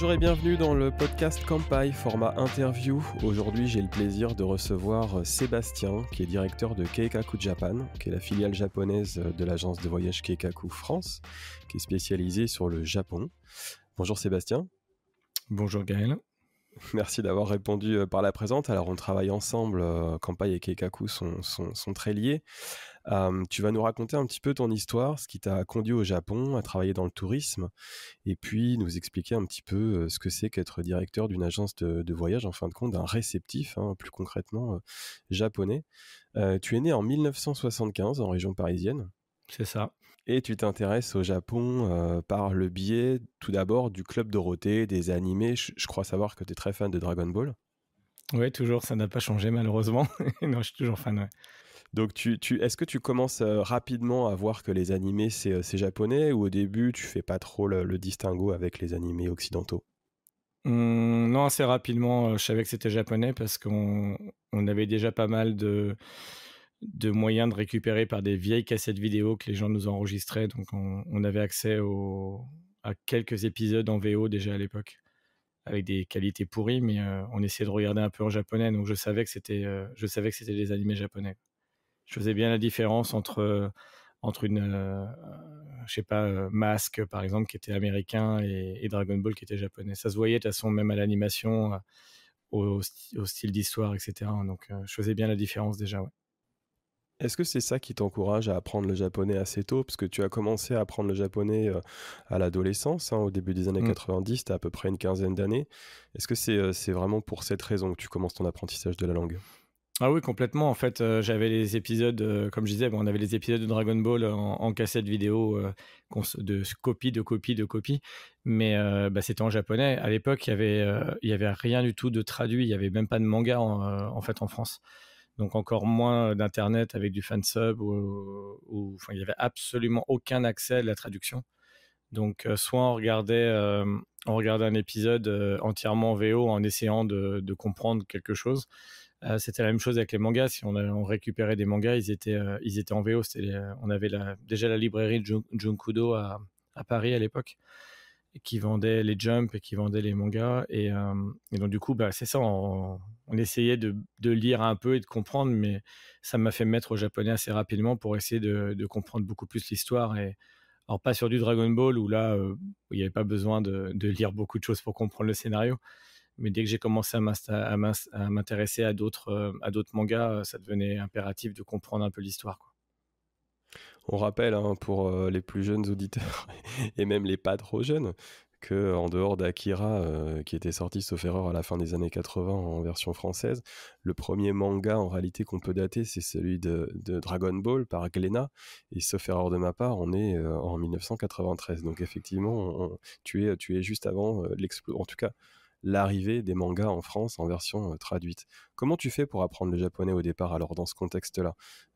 Bonjour et bienvenue dans le podcast Kampai, format interview. Aujourd'hui, j'ai le plaisir de recevoir Sébastien, qui est directeur de Keikaku Japan, qui est la filiale japonaise de l'agence de voyage Keikaku France, qui est spécialisée sur le Japon. Bonjour Sébastien. Bonjour Gaël. Merci d'avoir répondu par la présente. Alors, on travaille ensemble, Kampai et Keikaku sont très liés. Tu vas nous raconter un petit peu ton histoire, ce qui t'a conduit au Japon, à travailler dans le tourisme, et puis nous expliquer un petit peu ce que c'est qu'être directeur d'une agence de voyage, en fin de compte, d'un réceptif, plus concrètement, japonais. Tu es né en 1975 en région parisienne. C'est ça. Et tu t'intéresses au Japon par le biais, tout d'abord, du Club Dorothée, des animés. Je crois savoir que tu es très fan de Dragon Ball. Oui, toujours, ça n'a pas changé malheureusement. Non, je suis toujours fan, ouais. Donc, est-ce que tu commences rapidement à voir que les animés, c'est japonais, ou au début, tu fais pas trop le distinguo avec les animés occidentaux? Non, assez rapidement, je savais que c'était japonais parce qu'on avait déjà pas mal de moyens de récupérer par des vieilles cassettes vidéo que les gens nous enregistraient. Donc, on avait accès à quelques épisodes en VO déjà à l'époque, avec des qualités pourries, mais on essayait de regarder un peu en japonais. Donc, je savais que c'était des animés japonais. Je faisais bien la différence entre je sais pas, Mask, par exemple, qui était américain, et Dragon Ball, qui était japonais. Ça se voyait, de toute façon, même à l'animation, au style d'histoire, etc. Donc, je faisais bien la différence déjà, ouais. Est-ce que c'est ça qui t'encourage à apprendre le japonais assez tôt? Parce que tu as commencé à apprendre le japonais à l'adolescence, au début des années Mm. 90, tu as à peu près une quinzaine d'années. Est-ce que c'est vraiment pour cette raison que tu commences ton apprentissage de la langue? Ah oui, complètement. En fait, j'avais les épisodes, comme je disais, on avait les épisodes de Dragon Ball en cassette vidéo, de copie. Mais c'était en japonais. À l'époque, il y avait rien du tout de traduit. Il y avait même pas de manga en fait en France. Donc encore moins d'internet avec du fansub, enfin, il y avait absolument aucun accès à la traduction. Donc soit on regardait un épisode entièrement en VO en essayant de comprendre quelque chose. C'était la même chose avec les mangas. Si on récupérait des mangas, ils étaient en VO. On avait déjà la librairie de Junkudo à Paris à l'époque, et qui vendait les Jump et qui vendait les mangas. Et donc, du coup, c'est ça. On essayait de lire un peu et de comprendre, mais ça m'a fait me mettre au japonais assez rapidement pour essayer de comprendre beaucoup plus l'histoire. Alors, pas sur du Dragon Ball, où là, il n'y avait pas besoin de lire beaucoup de choses pour comprendre le scénario. Mais dès que j'ai commencé à m'intéresser à d'autres mangas, ça devenait impératif de comprendre un peu l'histoire, quoi. On rappelle, pour les plus jeunes auditeurs et même les pas trop jeunes, que en dehors d'Akira, qui était sorti, sauf erreur, à la fin des années 80 en version française, le premier manga en réalité qu'on peut dater, c'est celui de Dragon Ball par Glénat. Et sauf erreur de ma part, on est en 1993. Donc effectivement, tu es juste avant en tout cas, l'arrivée des mangas en France en version traduite. Comment tu fais pour apprendre le japonais au départ, alors dans ce contexte-là?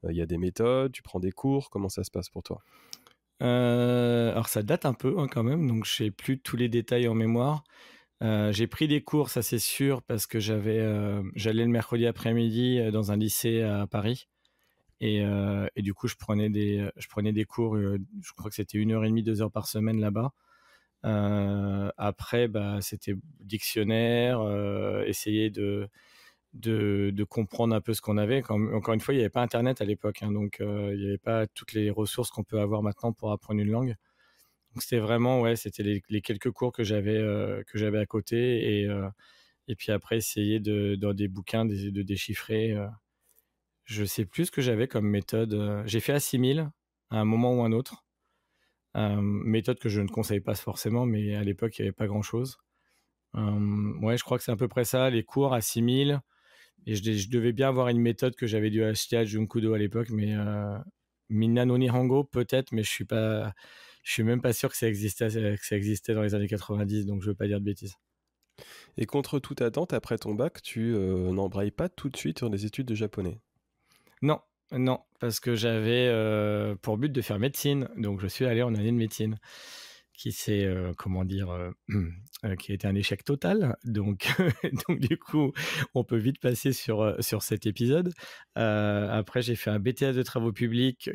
Il y a des méthodes, tu prends des cours, comment ça se passe pour toi? Alors ça date un peu, quand même, donc j'ai plus tous les détails en mémoire. J'ai pris des cours, ça c'est sûr, parce que j'allais le mercredi après-midi dans un lycée à Paris, et du coup je prenais des cours, je crois que c'était 1 heure et demie, 2 heures par semaine là-bas. Après, c'était dictionnaire, essayer de comprendre un peu ce qu'on avait. Encore une fois, il n'y avait pas Internet à l'époque, donc il n'y avait pas toutes les ressources qu'on peut avoir maintenant pour apprendre une langue. Donc c'était vraiment, ouais, c'était les quelques cours que j'avais à côté, et puis après essayer dans des bouquins de déchiffrer. Je sais plus ce que j'avais comme méthode. J'ai fait Assimil à un moment ou un autre. Méthode que je ne conseille pas forcément, mais à l'époque il n'y avait pas grand-chose. Ouais, je crois que c'est à peu près ça, les cours Assimil. Et je devais bien avoir une méthode que j'avais dû acheter à Junkudo à l'époque, mais Minna no Nihongo peut-être, mais je suis même pas sûr que ça existait dans les années 90, donc je veux pas dire de bêtises. Et contre toute attente, après ton bac, tu n'embrayes pas tout de suite sur des études de japonais? Non, non, parce que j'avais pour but de faire médecine, donc je suis allé en année de médecine, qui s'est, comment dire, qui a été un échec total. Donc, donc du coup, on peut vite passer sur cet épisode. Après, j'ai fait un BTS de travaux publics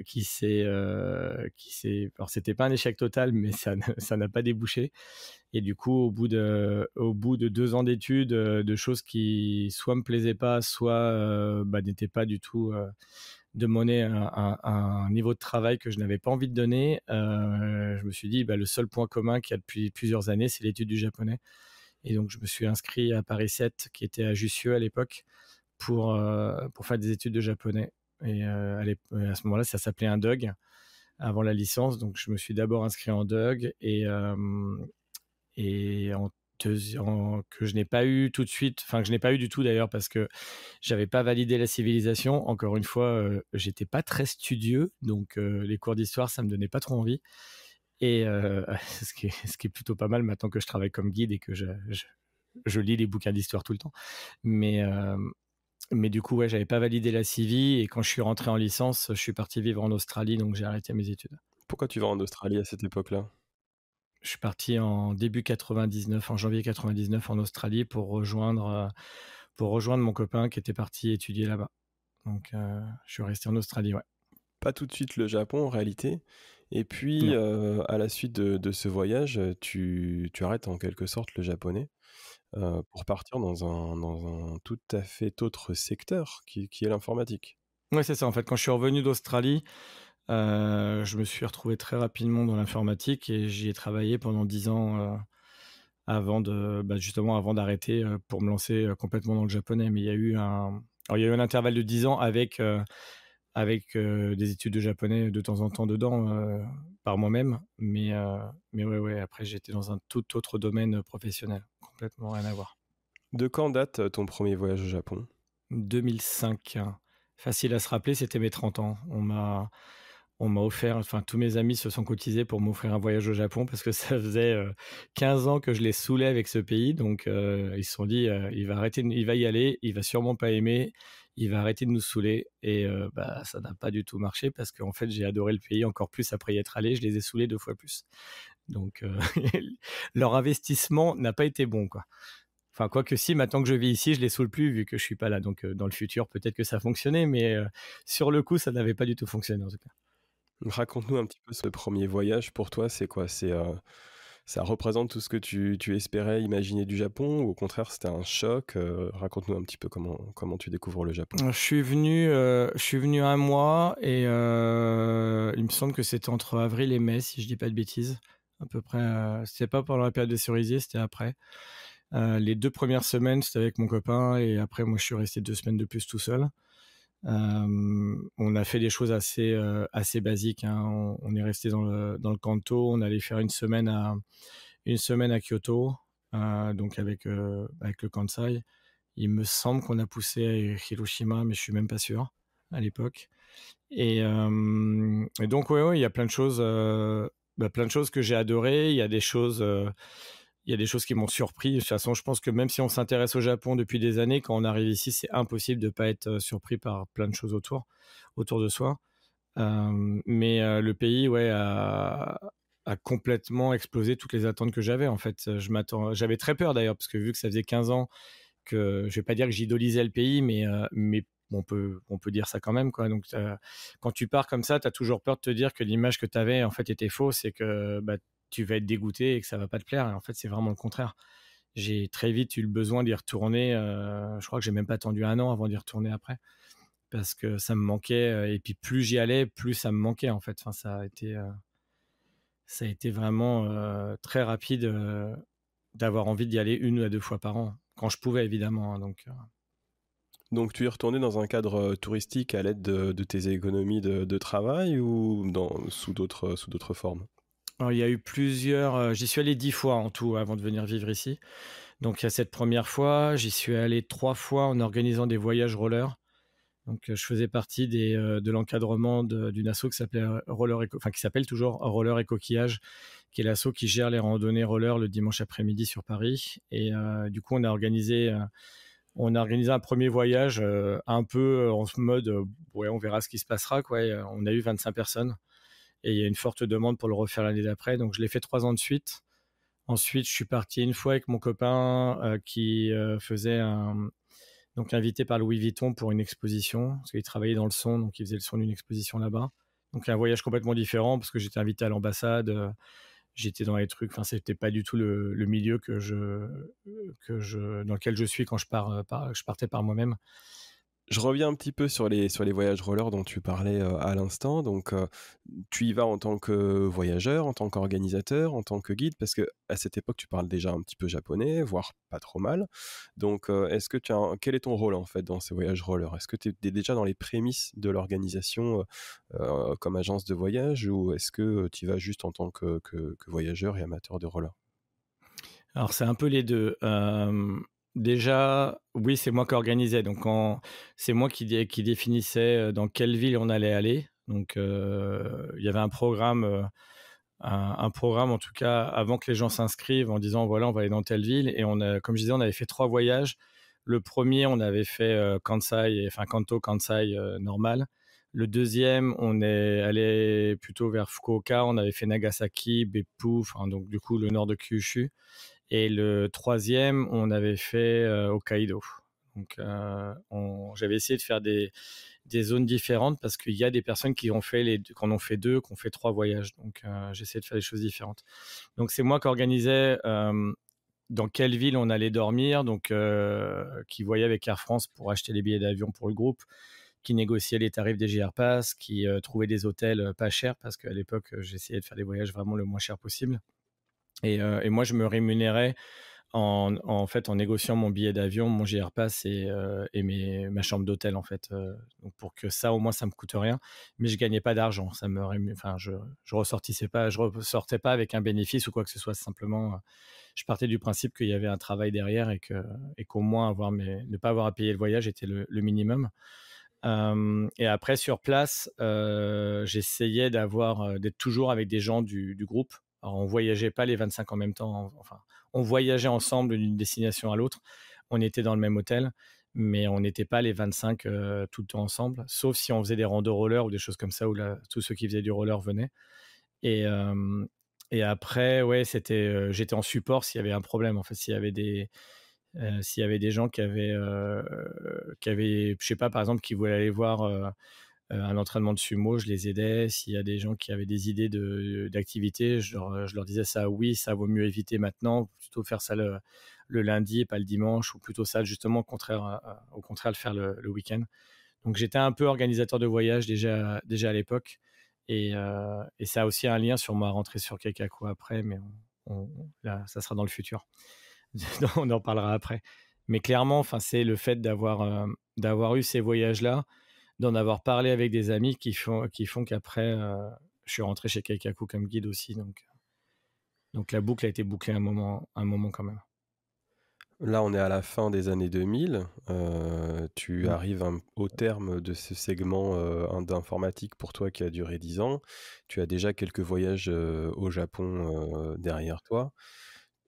alors c'était pas un échec total, mais ça n'a pas débouché. Et du coup, au bout de 2 ans d'études, de choses qui soit me plaisaient pas, soit n'étaient pas du tout demander un niveau de travail que je n'avais pas envie de donner, je me suis dit, le seul point commun qu'il y a depuis plusieurs années, c'est l'étude du japonais. Et donc, je me suis inscrit à Paris 7, qui était à Jussieu à l'époque, pour faire des études de japonais. Et à ce moment-là, ça s'appelait un DUG avant la licence. Donc, je me suis d'abord inscrit en DUG et que je n'ai pas eu tout de suite, enfin que je n'ai pas eu du tout d'ailleurs parce que j'avais pas validé la civilisation. Encore une fois, j'étais pas très studieux, donc les cours d'histoire, ça me donnait pas trop envie. Et ce qui est plutôt pas mal maintenant que je travaille comme guide et que je lis les bouquins d'histoire tout le temps. Mais, euh, mais du coup, ouais, j'avais pas validé la civi et quand je suis rentré en licence, je suis parti vivre en Australie, donc j'ai arrêté mes études. Pourquoi tu vas en Australie à cette époque-là? Je suis parti en début 99, en janvier 99 en Australie pour rejoindre mon copain qui était parti étudier là-bas. Donc, je suis resté en Australie, ouais. Pas tout de suite le Japon en réalité. Et puis, Non. à la suite de ce voyage, tu arrêtes en quelque sorte le japonais pour partir dans un tout à fait autre secteur qui est l'informatique. Ouais, c'est ça. En fait, quand je suis revenu d'Australie, je me suis retrouvé très rapidement dans l'informatique et j'y ai travaillé pendant 10 ans justement avant d'arrêter pour me lancer complètement dans le japonais. Mais il y a eu un intervalle de 10 ans avec des études de japonais de temps en temps dedans par moi-même. Mais ouais, après, j'étais dans un tout autre domaine professionnel, complètement rien à voir. De quand date ton premier voyage au Japon? 2005, facile à se rappeler, c'était mes 30 ans. On m'a offert, enfin tous mes amis se sont cotisés pour m'offrir un voyage au Japon parce que ça faisait 15 ans que je les saoulais avec ce pays. Donc ils se sont dit, il va y aller, il va sûrement pas aimer, il va arrêter de nous saouler. Et ça n'a pas du tout marché parce qu'en fait j'ai adoré le pays encore plus après y être allé. Je les ai saoulés 2 fois plus. Donc leur investissement n'a pas été bon, quoi. Enfin, quoique si, maintenant que je vis ici, je les saoule plus vu que je suis pas là. Donc, dans le futur, peut-être que ça a fonctionné, mais sur le coup, ça n'avait pas du tout fonctionné en tout cas. Raconte-nous un petit peu ce premier voyage. Pour toi, c'est quoi? Ça représente tout ce que tu espérais imaginer du Japon ou au contraire, c'était un choc? Raconte-nous un petit peu comment tu découvres le Japon. Je suis venu un mois et il me semble que c'était entre avril et mai, si je dis pas de bêtises. À peu près, c'était pas pendant la période des cerisiers, c'était après. Les 2 premières semaines, c'était avec mon copain et après, moi, je suis resté 2 semaines de plus tout seul. On a fait des choses assez basiques, hein. On est resté dans le Kanto. On allait faire une semaine à Kyoto, donc avec le Kansai. Il me semble qu'on a poussé à Hiroshima, mais je suis même pas sûr à l'époque. Et donc ouais, il y a plein de choses que j'ai adorées. Il y a des choses qui m'ont surpris. De toute façon, je pense que même si on s'intéresse au Japon depuis des années, quand on arrive ici, c'est impossible de ne pas être surpris par plein de choses autour de soi. Mais le pays, ouais, a complètement explosé toutes les attentes que j'avais. En fait, j'avais très peur d'ailleurs, parce que vu que ça faisait 15 ans que, je vais pas dire que j'idolisais le pays, mais on peut dire ça quand même, quoi. Donc, quand tu pars comme ça, tu as toujours peur de te dire que l'image que tu avais, en fait, était fausse et que tu vas être dégoûté et que ça va pas te plaire. Et en fait, c'est vraiment le contraire. J'ai très vite eu le besoin d'y retourner. Je crois que j'ai même pas attendu un an avant d'y retourner après parce que ça me manquait. Et puis plus j'y allais, plus ça me manquait en fait. Enfin, ça a été vraiment très rapide d'avoir envie d'y aller 1 à 2 fois par an, quand je pouvais évidemment, hein. Donc tu y retournais dans un cadre touristique à l'aide de tes économies de travail ou sous d'autres formes? Alors, il y a eu j'y suis allé 10 fois en tout avant de venir vivre ici. Donc il y a cette première fois, j'y suis allé 3 fois en organisant des voyages roller. Donc, je faisais partie de l'encadrement d'une asso qui s'appelait qui s'appelle toujours Roller et Coquillage, qui est l'asso qui gère les randonnées roller le dimanche après-midi sur Paris. Et du coup, on a organisé un premier voyage un peu en ce mode, ouais, on verra ce qui se passera, quoi. Et, on a eu 25 personnes et il y a une forte demande pour le refaire l'année d'après. Donc, je l'ai fait 3 ans de suite. Ensuite, je suis parti une fois avec mon copain qui faisait donc invité par Louis Vuitton pour une exposition, parce qu'il travaillait dans le son, donc il faisait le son d'une exposition là-bas. Donc un voyage complètement différent, parce que j'étais invité à l'ambassade, j'étais dans les trucs. Enfin, c'était pas du tout le milieu dans lequel je suis quand je partais par moi-même. Je reviens un petit peu sur les voyages roller dont tu parlais, à l'instant. Donc, tu y vas en tant que voyageur, en tant qu'organisateur, en tant que guide? Parce que à cette époque, tu parles déjà un petit peu japonais, voire pas trop mal. Donc, est-ce que tu as un quel est ton rôle, en fait, dans ces voyages roller? Est-ce que tu es déjà dans les prémices de l'organisation, comme agence de voyage, ou est-ce que, tu y vas juste en tant que voyageur et amateur de roller? Alors, c'est un peu les 2. Déjà, oui, c'est moi qui organisais, donc c'est moi qui définissais, dans quelle ville on allait aller. Donc, il y avait un programme, un programme en tout cas avant que les gens s'inscrivent en disant: «Voilà, on va aller dans telle ville», et comme je disais, on avait fait 3 voyages. Le premier, on avait fait, Kansai, enfin Kanto, Kansai, normal. Le deuxième, on est allé plutôt vers Fukuoka, on avait fait Nagasaki, Beppu, enfin donc du coup le nord de Kyushu. Et le troisième, on avait fait Hokkaido. Donc, j'avais essayé de faire des zones différentes parce qu'il y a des personnes qui en ont fait deux, qui ont fait 3 voyages. Donc, j'ai essayé de faire des choses différentes. Donc, c'est moi qui organisais dans quelle ville on allait dormir, donc qui voyait avec Air France pour acheter les billets d'avion pour le groupe, qui négociait les tarifs des JR Pass, qui trouvait des hôtels pas chers parce qu'à l'époque, j'essayais de faire des voyages vraiment le moins cher possible. Et moi, je me rémunérais en fait, en négociant mon billet d'avion, mon JR Pass et ma chambre d'hôtel, en fait. Donc pour que ça, au moins, ça me coûte rien. Mais je gagnais pas d'argent. Enfin, je ressortais pas avec un bénéfice ou quoi que ce soit. Simplement, je partais du principe qu'il y avait un travail derrière et qu'au moins ne pas avoir à payer le voyage était le minimum. Et après, sur place, j'essayais d'être toujours avec des gens du groupe. Alors, on voyageait pas les 25 en même temps. Enfin, on voyageait ensemble d'une destination à l'autre. On était dans le même hôtel, mais on n'était pas les 25 tout le temps ensemble, sauf si on faisait des randos roller ou des choses comme ça où là, tous ceux qui faisaient du roller venaient. Et, euh, et après, ouais, j'étais en support s'il y avait un problème. En fait, s'il y avait des gens qui avaient, je sais pas, par exemple, qui voulaient aller voir un entraînement de sumo, je les aidais. S'il y a des gens qui avaient des idées d'activités, je leur disais ça, oui, ça vaut mieux éviter maintenant, plutôt faire ça le lundi et pas le dimanche, ou plutôt ça, justement, au contraire, le faire le week-end. Donc, j'étais un peu organisateur de voyage déjà à l'époque. Et ça a aussi un lien sur ma rentrée sur Keikaku après, mais là, ça sera dans le futur. On en parlera après. Mais clairement, enfin, c'est le fait d'avoir eu ces voyages-là, d'en avoir parlé avec des amis qui font qu'après, je suis rentré chez Keikaku comme guide aussi. Donc la boucle a été bouclée un moment quand même. Là, on est à la fin des années 2000. Tu Mm. arrives au terme de ce segment d'informatique pour toi qui a duré 10 ans. Tu as déjà quelques voyages au Japon derrière toi.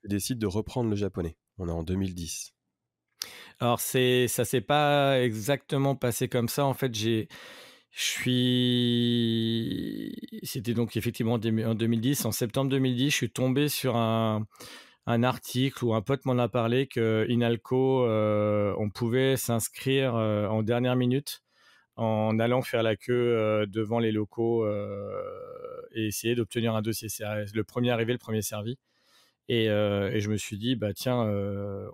Tu décides de reprendre le japonais. On est en 2010. Alors ça s'est pas exactement passé comme ça. En fait, c'était donc effectivement en 2010. En septembre 2010, je suis tombé sur un article où un pote m'en a parlé que Inalco, on pouvait s'inscrire en dernière minute en allant faire la queue devant les locaux et essayer d'obtenir un dossier. C'est le premier arrivé, le premier servi. Et je me suis dit, bah tiens,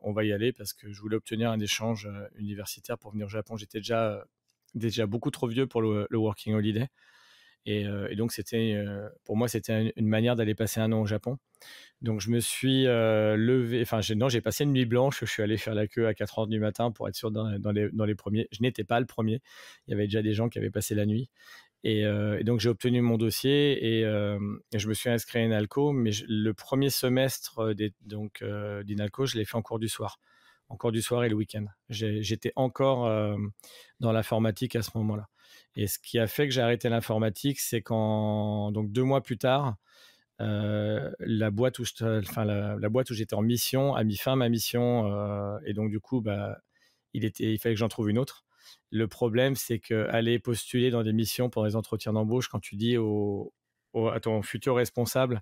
on va y aller parce que je voulais obtenir un échange universitaire pour venir au Japon. J'étais déjà beaucoup trop vieux pour le Working Holiday. Et donc, pour moi, c'était une manière d'aller passer un an au Japon. Donc, je me suis levé, enfin, non, j'ai passé une nuit blanche. Je suis allé faire la queue à 4 heures du matin pour être sûr dans les premiers. Je n'étais pas le premier. Il y avait déjà des gens qui avaient passé la nuit. Et donc, j'ai obtenu mon dossier et je me suis inscrit à Inalco. Mais le premier semestre d'Inalco, je l'ai fait en cours du soir. En cours du soir et le week-end. J'étais encore dans l'informatique à ce moment-là. Et ce qui a fait que j'ai arrêté l'informatique, c'est donc 2 mois plus tard, la boîte où j'étais en mission a mis fin à ma mission. Et donc, du coup, bah, il fallait que j'en trouve une autre. Le problème, c'est qu'aller postuler dans des missions pour des entretiens d'embauche, quand tu dis à ton futur responsable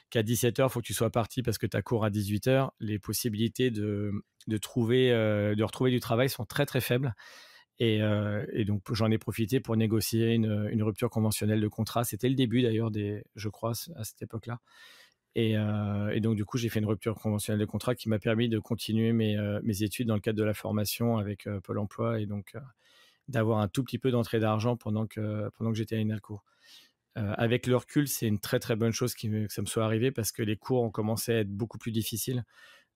qu'à 17h, il faut que tu sois parti parce que tu as cours à 18h, les possibilités de retrouver du travail sont très, très faibles. Et donc, j'en ai profité pour négocier une rupture conventionnelle de contrat. C'était le début, d'ailleurs, je crois, à cette époque-là. Et donc, du coup, j'ai fait une rupture conventionnelle de contrat qui m'a permis de continuer mes études dans le cadre de la formation avec Pôle emploi et donc d'avoir un tout petit peu d'entrée d'argent pendant que j'étais à INALCO. Avec le recul, c'est une très très bonne chose que ça me soit arrivé parce que les cours ont commencé à être beaucoup plus difficiles,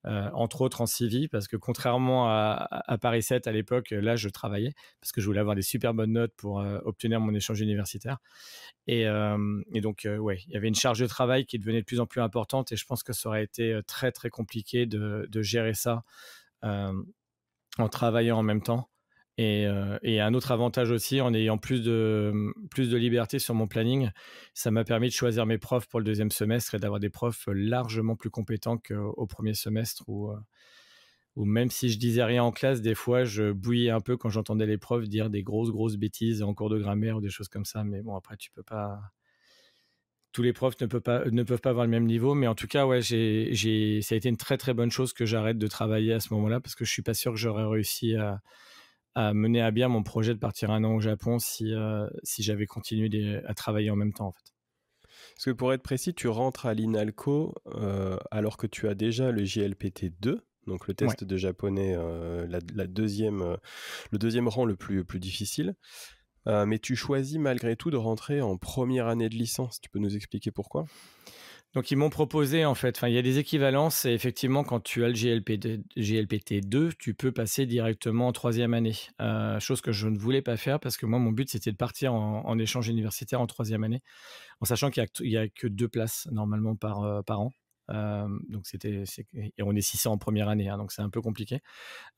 entre autres en civi, parce que contrairement à Paris 7 à l'époque, là je travaillais parce que je voulais avoir des super bonnes notes pour obtenir mon échange universitaire. Et donc, ouais, il y avait une charge de travail qui devenait de plus en plus importante et je pense que ça aurait été très très compliqué de gérer ça euh, en travaillant en même temps. Et un autre avantage aussi, en ayant plus de liberté sur mon planning, ça m'a permis de choisir mes profs pour le deuxième semestre et d'avoir des profs largement plus compétents qu'au premier semestre où même si je disais rien en classe, des fois, je bouillais un peu quand j'entendais les profs dire des grosses bêtises en cours de grammaire ou des choses comme ça. Mais bon, après, tu peux pas... Tous les profs ne peuvent pas avoir le même niveau, mais en tout cas, ouais, ça a été une très très bonne chose que j'arrête de travailler à ce moment-là parce que je suis pas sûr que j'aurais réussi à mener à bien mon projet de partir un an au Japon si j'avais continué à travailler en même temps, en fait. Parce que pour être précis, tu rentres à l'INALCO alors que tu as déjà le JLPT 2, donc le Ouais. test de japonais, le deuxième rang le plus difficile. Mais tu choisis malgré tout de rentrer en première année de licence. Tu peux nous expliquer pourquoi? Donc, ils m'ont proposé, en fait, il y a des équivalences et effectivement, quand tu as le GLPT2, tu peux passer directement en troisième année. Chose que je ne voulais pas faire parce que moi, mon but, c'était de partir en échange universitaire en troisième année, en sachant qu'il n'y a que 2 places normalement par an. Donc, et on est 600 en première année, hein, donc c'est un peu compliqué.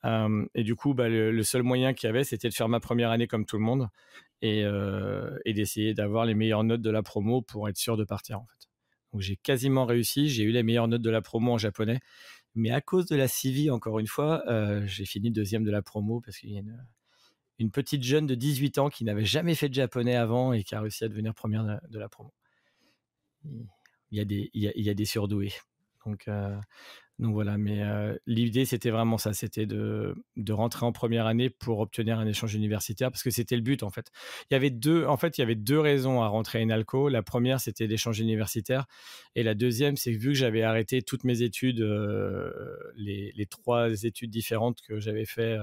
Et du coup, le seul moyen qu'il y avait, c'était de faire ma première année comme tout le monde et d'essayer d'avoir les meilleures notes de la promo pour être sûr de partir, en fait. Donc, j'ai quasiment réussi. J'ai eu les meilleures notes de la promo en japonais. Mais à cause de la CIVI, encore une fois, j'ai fini deuxième de la promo parce qu'il y a une petite jeune de 18 ans qui n'avait jamais fait de japonais avant et qui a réussi à devenir première de la promo. Il y a des surdoués. Donc voilà, mais l'idée, c'était vraiment ça, c'était de rentrer en première année pour obtenir un échange universitaire, parce que c'était le but, en fait. Il y avait deux raisons à rentrer à INALCO. La première, c'était l'échange universitaire, et la deuxième, c'est que vu que j'avais arrêté toutes mes études, les 3 études différentes que j'avais fait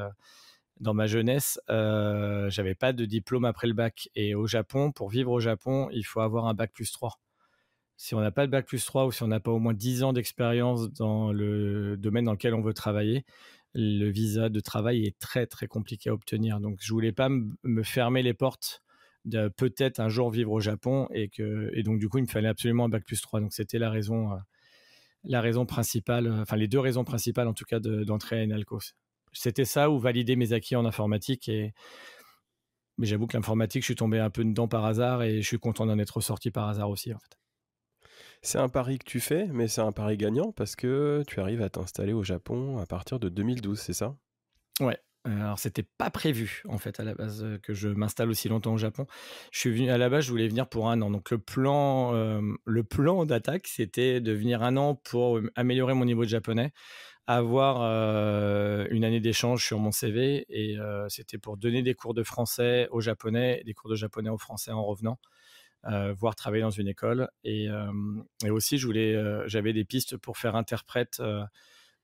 dans ma jeunesse, j'avais pas de diplôme après le bac. Et au Japon, pour vivre au Japon, il faut avoir un bac+3. Si on n'a pas le bac+3 ou si on n'a pas au moins 10 ans d'expérience dans le domaine dans lequel on veut travailler, le visa de travail est très très compliqué à obtenir. Donc je voulais pas me fermer les portes de peut-être un jour vivre au Japon et donc du coup il me fallait absolument un bac+3. Donc c'était la raison principale, enfin les 2 raisons principales en tout cas d'entrer à INALCO. C'était ça ou valider mes acquis en informatique mais j'avoue que l'informatique, je suis tombé un peu dedans par hasard et je suis content d'en être sorti par hasard aussi, en fait. C'est un pari que tu fais, mais c'est un pari gagnant parce que tu arrives à t'installer au Japon à partir de 2012, c'est ça? Ouais. Alors c'était pas prévu en fait à la base que je m'installe aussi longtemps au Japon. Je suis venu à la base, je voulais venir pour un an. Donc le plan d'attaque, c'était de venir un an pour améliorer mon niveau de japonais, avoir une année d'échange sur mon CV et c'était pour donner des cours de français aux japonais, des cours de japonais aux français en revenant. Voire travailler dans une école. Et aussi, j'avais des pistes pour faire interprète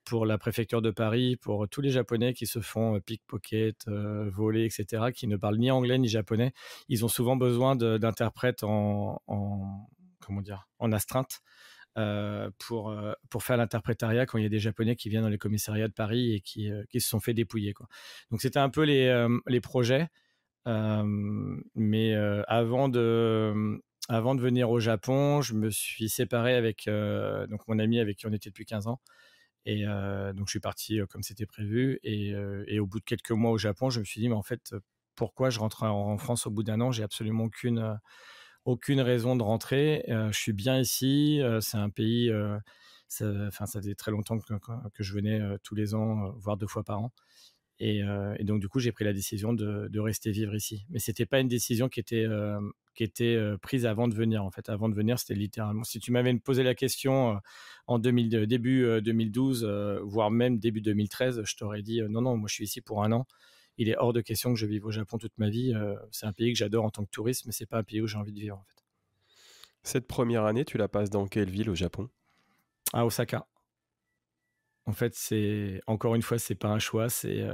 pour la préfecture de Paris, pour tous les Japonais qui se font pickpocket, voler, etc., qui ne parlent ni anglais ni japonais. Ils ont souvent besoin d'interprètes comment dire, en astreinte pour faire l'interprétariat quand il y a des Japonais qui viennent dans les commissariats de Paris et qui se sont fait dépouiller, quoi. Donc c'était un peu les projets. Mais avant de venir au Japon, je me suis séparé avec donc mon ami avec qui on était depuis 15 ans. Et donc je suis parti comme c'était prévu. Et au bout de quelques mois au Japon, je me suis dit, mais en fait, pourquoi je rentre en France au bout d'un an? J'ai absolument aucune raison de rentrer. Je suis bien ici. C'est un pays. Ça faisait très longtemps que je venais tous les ans, voire 2 fois par an. Et donc, du coup, j'ai pris la décision de rester vivre ici. Mais ce n'était pas une décision qui était prise avant de venir. En fait, avant de venir, c'était littéralement... Si tu m'avais posé la question en début 2012, voire même début 2013, je t'aurais dit non, non, moi je suis ici pour un an. Il est hors de question que je vive au Japon toute ma vie. C'est un pays que j'adore en tant que touriste, mais ce n'est pas un pays où j'ai envie de vivre, en fait. Cette première année, tu la passes dans quelle ville au Japon? à Osaka. En fait, c'est encore une fois, c'est pas un choix, c'est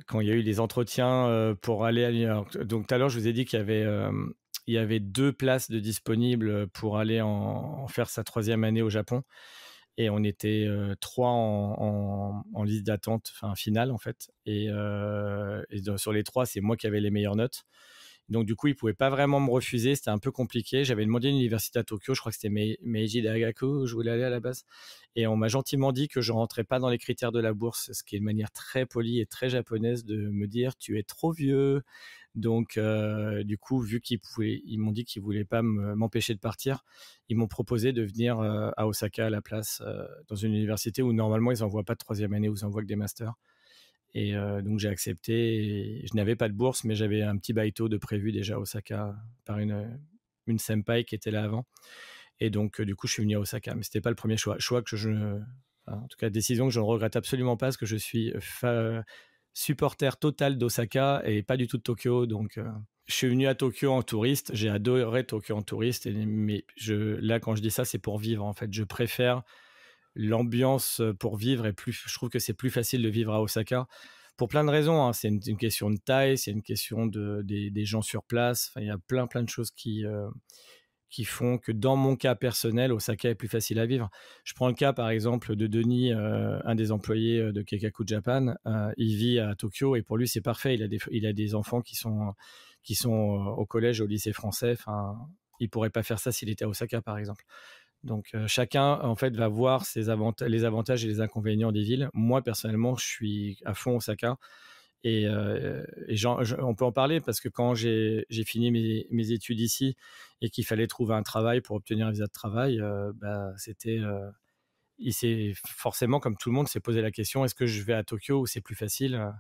quand il y a eu les entretiens pour aller à New York. Donc tout à l'heure, je vous ai dit il y avait 2 places de disponibles pour aller en faire sa 3e année au Japon et on était 3 en liste d'attente, enfin finale en fait et sur les 3, c'est moi qui avais les meilleures notes. Donc du coup, ils pouvaient pas vraiment me refuser, c'était un peu compliqué. J'avais demandé une université à Tokyo, je crois que c'était Meiji Daigaku où je voulais aller à la base. Et on m'a gentiment dit que je rentrais pas dans les critères de la bourse, ce qui est une manière très polie et très japonaise de me dire tu es trop vieux. Donc du coup, vu ils m'ont dit qu'ils voulaient pas m'empêcher de partir, ils m'ont proposé de venir à Osaka à la place, dans une université où normalement ils envoient pas de 3e année, où ils envoient que des masters. Et donc j'ai accepté. Et je n'avais pas de bourse, mais j'avais un petit baito de prévu déjà à Osaka par une senpai qui était là avant. Et donc du coup, je suis venu à Osaka. Mais c'était pas le premier choix. Choix que en tout cas, décision que je ne regrette absolument pas, parce que je suis supporter total d'Osaka et pas du tout de Tokyo. Donc je suis venu à Tokyo en touriste. J'ai adoré Tokyo en touriste. Mais là, quand je dis ça, c'est pour vivre. En fait, je préfère l'ambiance pour vivre est plus. Je trouve que c'est plus facile de vivre à Osaka pour plein de raisons. Hein. C'est une question de taille, c'est une question des gens sur place. Enfin, il y a plein de choses qui font que dans mon cas personnel, Osaka est plus facile à vivre. Je prends le cas par exemple de Denis, un des employés de Keikaku Japan. Il vit à Tokyo et pour lui c'est parfait. Il a des enfants qui sont au collège, au lycée français. Enfin, il pourrait pas faire ça s'il était à Osaka par exemple. Donc chacun en fait va voir les avantages et les inconvénients des villes. Moi personnellement, je suis à fond Osaka et on peut en parler parce que quand j'ai fini mes études ici et qu'il fallait trouver un travail pour obtenir un visa de travail, il s'est forcément, comme tout le monde, s'est posé la question, est-ce que je vais à Tokyo où c'est plus facile.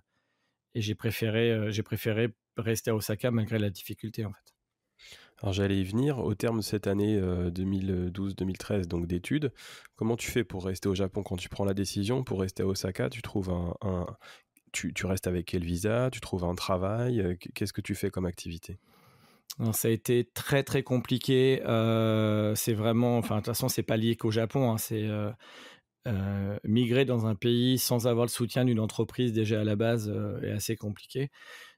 Et j'ai préféré rester à Osaka malgré la difficulté en fait. Alors j'allais y venir, au terme de cette année 2012-2013, donc d'études, comment tu fais pour rester au Japon quand tu prends la décision pour rester à Osaka? Tu trouves tu restes avec quel visa? Tu trouves un travail? Qu'est-ce que tu fais comme activité? Alors, ça a été très très compliqué. C'est vraiment, enfin de toute façon, c'est pas lié qu'au Japon. Hein, c'est migrer dans un pays sans avoir le soutien d'une entreprise déjà à la base est assez compliqué.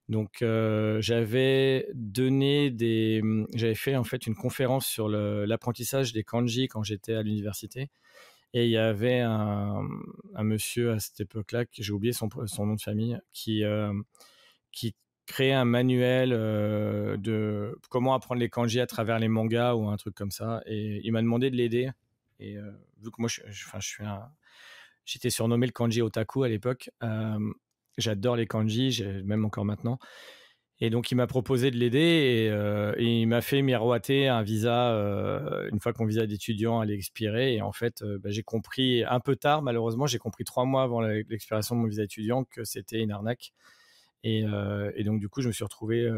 Donc j'avais fait en fait une conférence sur l'apprentissage des kanji quand j'étais à l'université. Et il y avait un monsieur à cette époque-là, que j'ai oublié son nom de famille, qui créait un manuel de comment apprendre les kanji à travers les mangas ou un truc comme ça. Et il m'a demandé de l'aider. Et vu que moi, j'étais surnommé le kanji otaku à l'époque, j'adore les kanji, même encore maintenant. Et donc, il m'a proposé de l'aider et il m'a fait miroiter un visa une fois que mon visa d'étudiant allait expirer. Et en fait, j'ai compris un peu tard, malheureusement, j'ai compris 3 mois avant l'expiration de mon visa étudiant que c'était une arnaque. Et donc, du coup, je me suis retrouvé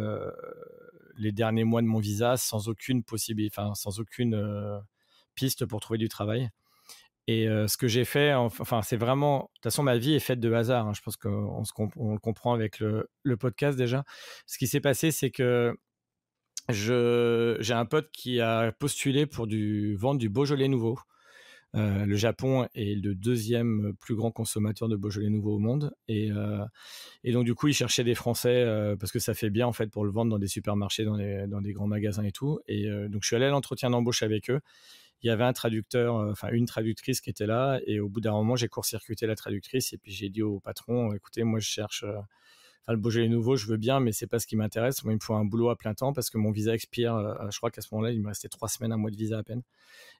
les derniers mois de mon visa sans aucune possibilité, enfin, sans aucune piste pour trouver du travail. Et ce que j'ai fait, enfin, c'est vraiment. De toute façon, ma vie est faite de hasard. Hein. Je pense qu'on le comprend avec le podcast déjà. Ce qui s'est passé, c'est que j'ai un pote qui a postulé pour vendre du Beaujolais nouveau. Le Japon est le 2e plus grand consommateur de Beaujolais nouveau au monde. Et donc, du coup, il cherchait des Français parce que ça fait bien en fait pour le vendre dans des supermarchés, dans des grands magasins et tout. Et donc, je suis allé à l'entretien d'embauche avec eux. Il y avait un traducteur, enfin une traductrice qui était là, et au bout d'un moment, j'ai court-circuité la traductrice et puis j'ai dit au patron, écoutez, moi je cherche, le Beaujolais nouveau, je veux bien, mais c'est pas ce qui m'intéresse. Moi, il me faut un boulot à plein temps parce que mon visa expire. Je crois qu'à ce moment-là, il me restait 3 semaines, un mois de visa à peine.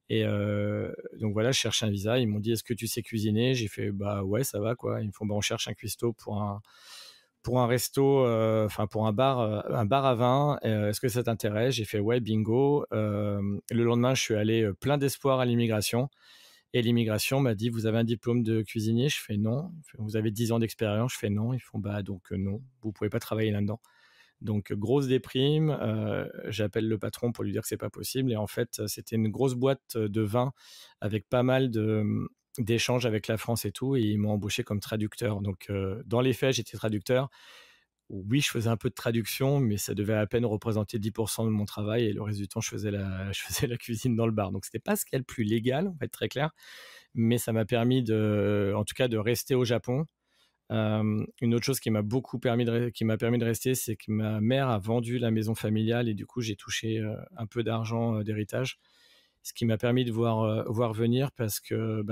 Et donc voilà, je cherche un visa. Ils m'ont dit, est-ce que tu sais cuisiner? J'ai fait, bah ouais, ça va quoi. Ils me font, bah on cherche un cuistot pour un resto, enfin pour un bar à vin, est-ce que ça t'intéresse? J'ai fait ouais, bingo. Le lendemain, je suis allé plein d'espoir à l'immigration. Et l'immigration m'a dit, vous avez un diplôme de cuisinier? Je fais non. Vous avez 10 ans d'expérience? Je fais non. Ils font bah donc non, vous pouvez pas travailler là-dedans. Donc grosse déprime. J'appelle le patron pour lui dire que c'est pas possible. Et en fait, c'était une grosse boîte de vin avec pas mal d'échanges avec la France et tout. Et ils m'ont embauché comme traducteur. Donc dans les faits, j'étais traducteur. oui, je faisais un peu de traduction, mais ça devait à peine représenter 10% de mon travail et le reste du temps, je faisais je faisais la cuisine dans le bar. Donc, c'était pas ce qu'il y a le plus légal, on va être très clair, mais ça m'a permis en tout cas, de rester au Japon. Une autre chose qui m'a qui m'a permis de rester, c'est que ma mère a vendu la maison familiale et du coup, j'ai touché un peu d'argent d'héritage, ce qui m'a permis de voir venir parce que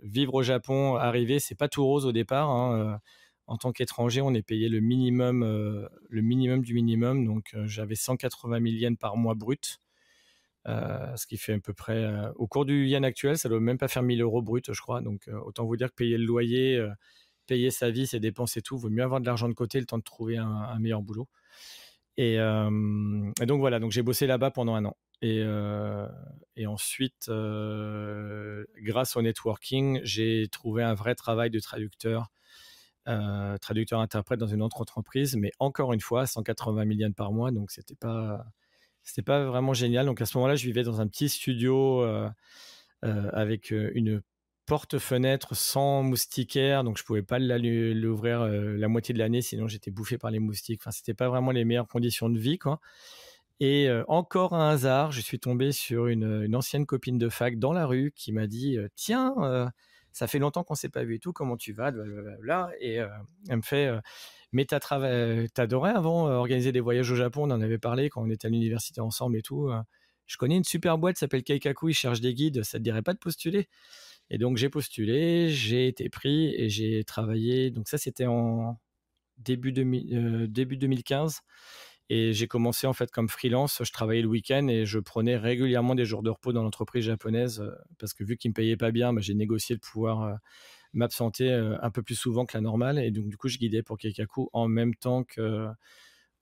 vivre au Japon, arriver, c'est pas tout rose au départ, hein. En tant qu'étranger, on est payé le minimum du minimum. Donc, j'avais 180 000 yens par mois brut, ce qui fait à peu près, au cours du yen actuel, ça doit même pas faire 1 000 euros brut, je crois. Donc, autant vous dire que payer le loyer, payer sa vie, ses dépenses et tout, vaut mieux avoir de l'argent de côté le temps de trouver un meilleur boulot. Et donc voilà, donc j'ai bossé là-bas pendant 1 an. Et ensuite, grâce au networking, j'ai trouvé un vrai travail de traducteur-interprète dans une autre entreprise, mais encore une fois, 180 000 yens par mois, donc c'était pas vraiment génial. Donc à ce moment-là, je vivais dans un petit studio avec une porte-fenêtre sans moustiquaire, donc je pouvais pas l'ouvrir la moitié de l'année, sinon j'étais bouffé par les moustiques. Enfin, c'était pas vraiment les meilleures conditions de vie, quoi. Et encore un hasard, je suis tombé sur une ancienne copine de fac dans la rue qui m'a dit tiens, ça fait longtemps qu'on s'est pas vu et tout, comment tu vas, blablabla. Et elle me fait mais t'adorais avant organiser des voyages au Japon, on en avait parlé quand on était à l'université ensemble et tout. Je connais une super boîte, ça s'appelle Keikaku, ils cherchent des guides, ça te dirait pas de postuler? Et donc j'ai postulé, j'ai été pris et j'ai travaillé. Donc ça, c'était en début 2015. Et j'ai commencé en fait comme freelance. Je travaillais le week-end et je prenais régulièrement des jours de repos dans l'entreprise japonaise parce que vu qu'ils me payaient pas bien, j'ai négocié de pouvoir m'absenter un peu plus souvent que la normale. Et donc du coup, je guidais pour Keikaku en même temps que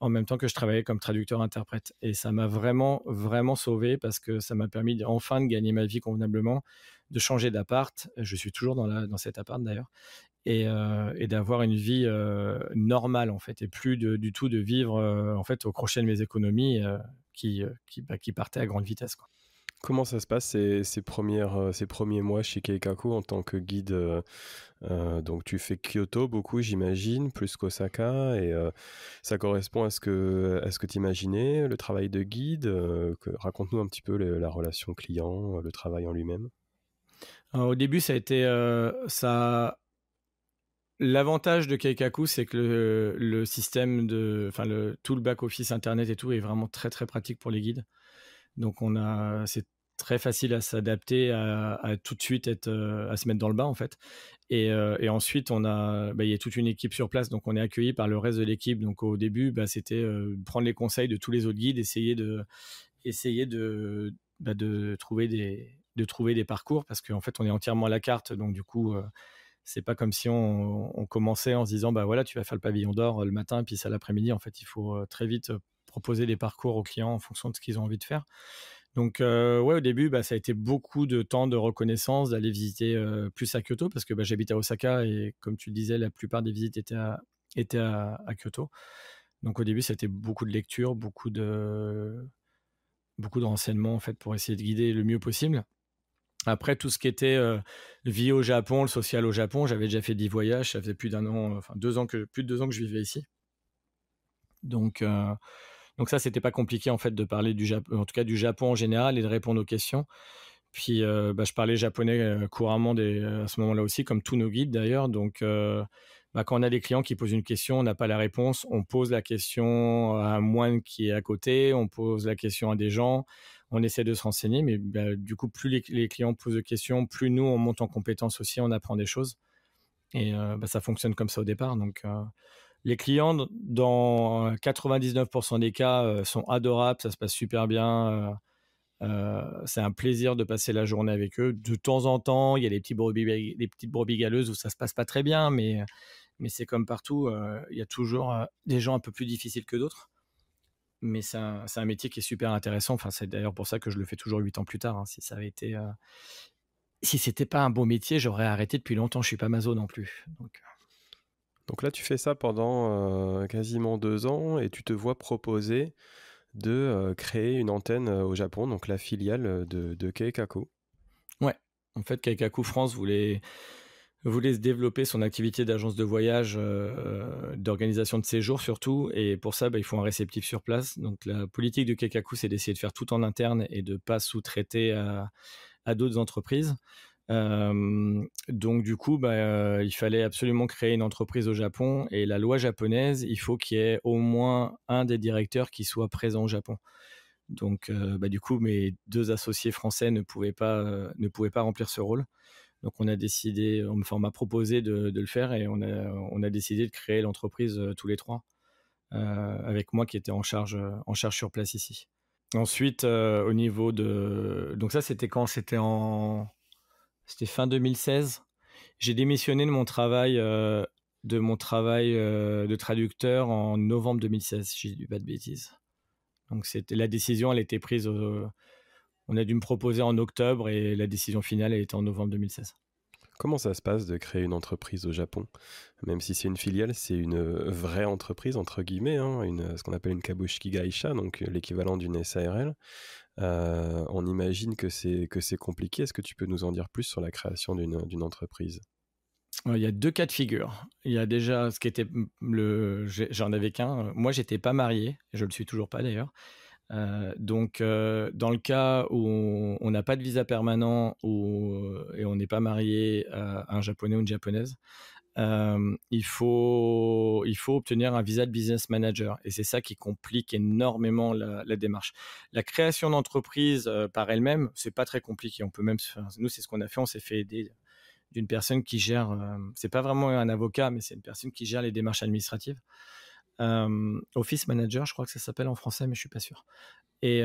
je travaillais comme traducteur-interprète. Et ça m'a vraiment, vraiment sauvé parce que ça m'a permis enfin de gagner ma vie convenablement, de changer d'appart. Je suis toujours dans cet appart d'ailleurs. Et d'avoir une vie normale en fait, et plus du tout de vivre en fait au crochet de mes économies qui partaient à grande vitesse, quoi. Comment ça se passe ces premiers mois chez Keikaku en tant que guide donc tu fais Kyoto beaucoup, j'imagine, plus qu'Osaka, et ça correspond à ce que tu imaginais, le travail de guide. Raconte-nous un petit peu la relation client, le travail en lui-même. Alors, au début, ça a été l'avantage de Keikaku, c'est que le système tout le back-office internet et tout est vraiment très très pratique pour les guides. Donc c'est très facile à s'adapter, à tout de suite à se mettre dans le bain en fait. Et ensuite il y a toute une équipe sur place, donc on est accueilli par le reste de l'équipe. Donc au début, c'était prendre les conseils de tous les autres guides, essayer de trouver des parcours, parce qu'en fait on est entièrement à la carte. Donc du coup, c'est pas comme si on commençait en se disant voilà, tu vas faire le pavillon d'or le matin puis ça l'après-midi. En fait, il faut très vite proposer des parcours aux clients en fonction de ce qu'ils ont envie de faire. Donc ouais, au début, ça a été beaucoup de temps de reconnaissance, d'aller visiter plus à Kyoto, parce que j'habite à Osaka et comme tu le disais, la plupart des visites étaient à Kyoto. Donc au début, ça a été beaucoup de lectures, beaucoup de renseignements en fait, pour essayer de guider le mieux possible. Après, tout ce qui était vie au Japon, le social au Japon, j'avais déjà fait 10 voyages, ça faisait plus d'1 an, enfin plus de 2 ans que je vivais ici. Donc ça, c'était pas compliqué en fait de parler du Japon, en tout cas du Japon en général, et de répondre aux questions. Puis je parlais japonais couramment à ce moment-là aussi, comme tous nos guides d'ailleurs. Donc quand on a des clients qui posent une question, on n'a pas la réponse, on pose la question à un moine qui est à côté, on pose la question à des gens, on essaie de se renseigner. Mais du coup, plus les clients posent de questions, plus nous, on monte en compétences aussi, on apprend des choses. Et ça fonctionne comme ça au départ. Donc les clients, dans 99% des cas, sont adorables, ça se passe super bien. C'est un plaisir de passer la journée avec eux. De temps en temps, il y a des petites brebis galeuses où ça se passe pas très bien, mais c'est comme partout. Il y a toujours des gens un peu plus difficiles que d'autres. Mais c'est un métier qui est super intéressant. Enfin, c'est d'ailleurs pour ça que je le fais toujours 8 ans plus tard, hein. Si c'était pas un beau métier, j'aurais arrêté depuis longtemps. Je suis pas maso non plus. Donc là, tu fais ça pendant quasiment 2 ans et tu te vois proposer de créer une antenne au Japon, donc la filiale de Keikaku. Ouais, en fait, Keikaku France voulait voulait se développer son activité d'agence de voyage, d'organisation de séjour surtout, et pour ça, il faut un réceptif sur place. Donc la politique de Kekaku, c'est d'essayer de faire tout en interne et de ne pas sous-traiter à d'autres entreprises. Donc du coup, il fallait absolument créer une entreprise au Japon, et la loi japonaise, il faut qu'il y ait au moins un des directeurs qui soit présent au Japon. Donc du coup, mes 2 associés français ne pouvaient pas remplir ce rôle. Donc on m'a proposé de le faire, et on a décidé de créer l'entreprise tous les 3, avec moi qui était en charge sur place ici. Ensuite, au niveau de... Donc ça, c'était quand? C'était fin 2016. J'ai démissionné de mon travail de traducteur en novembre 2016, si je dis pas de bêtises. Donc la décision, elle a été prise, on a dû me proposer en octobre, et la décision finale, elle était en novembre 2016. Comment ça se passe de créer une entreprise au Japon? Même si c'est une filiale, c'est une vraie entreprise, entre guillemets, hein, ce qu'on appelle une kabushiki gaisha, donc l'équivalent d'une SARL. On imagine que c'est compliqué. Est-ce que tu peux nous en dire plus sur la création d'une entreprise? Il y a 2 cas de figure. Il y a déjà ce qui était j'en avais qu'un. Moi, j'étais pas marié, je le suis toujours pas d'ailleurs. Donc, dans le cas où on n'a pas de visa permanent et on n'est pas marié à un Japonais ou une Japonaise, il faut obtenir un visa de business manager, et c'est ça qui complique énormément la démarche. La création d'entreprise par elle-même, c'est pas très compliqué. On peut même, nous, c'est ce qu'on a fait. On s'est fait aider d'une personne qui gère, c'est pas vraiment un avocat, mais c'est une personne qui gère les démarches administratives. Office manager, je crois que ça s'appelle en français, mais je suis pas sûr. Et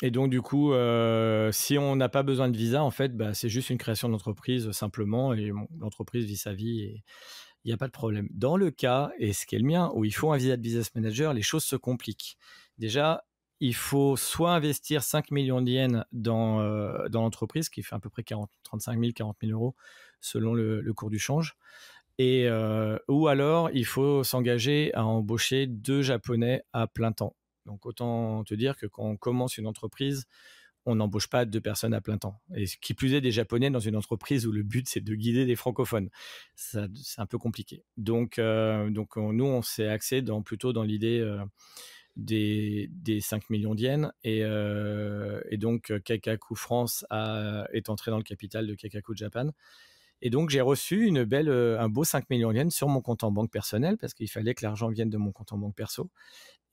donc du coup, si on n'a pas besoin de visa, en fait, c'est juste une création d'entreprise simplement, et l'entreprise vit sa vie, et il n'y a pas de problème. Dans le cas, et ce qui est le mien, où il faut un visa de business manager, les choses se compliquent. Déjà, il faut soit investir 5 millions de yens dans l'entreprise, qui fait à peu près 35 000, 40 000 euros selon le cours du change. Ou alors, il faut s'engager à embaucher 2 Japonais à plein temps. Donc, autant te dire que quand on commence une entreprise, on n'embauche pas 2 personnes à plein temps. Et qui plus est, des Japonais dans une entreprise où le but, c'est de guider des francophones. C'est un peu compliqué. Donc nous, on s'est axé plutôt dans l'idée des 5 millions de yens. Et donc, Kekaku France est entré dans le capital de Kekaku Japan. Et donc, j'ai reçu un beau 5 millions de yens sur mon compte en banque personnel, parce qu'il fallait que l'argent vienne de mon compte en banque perso.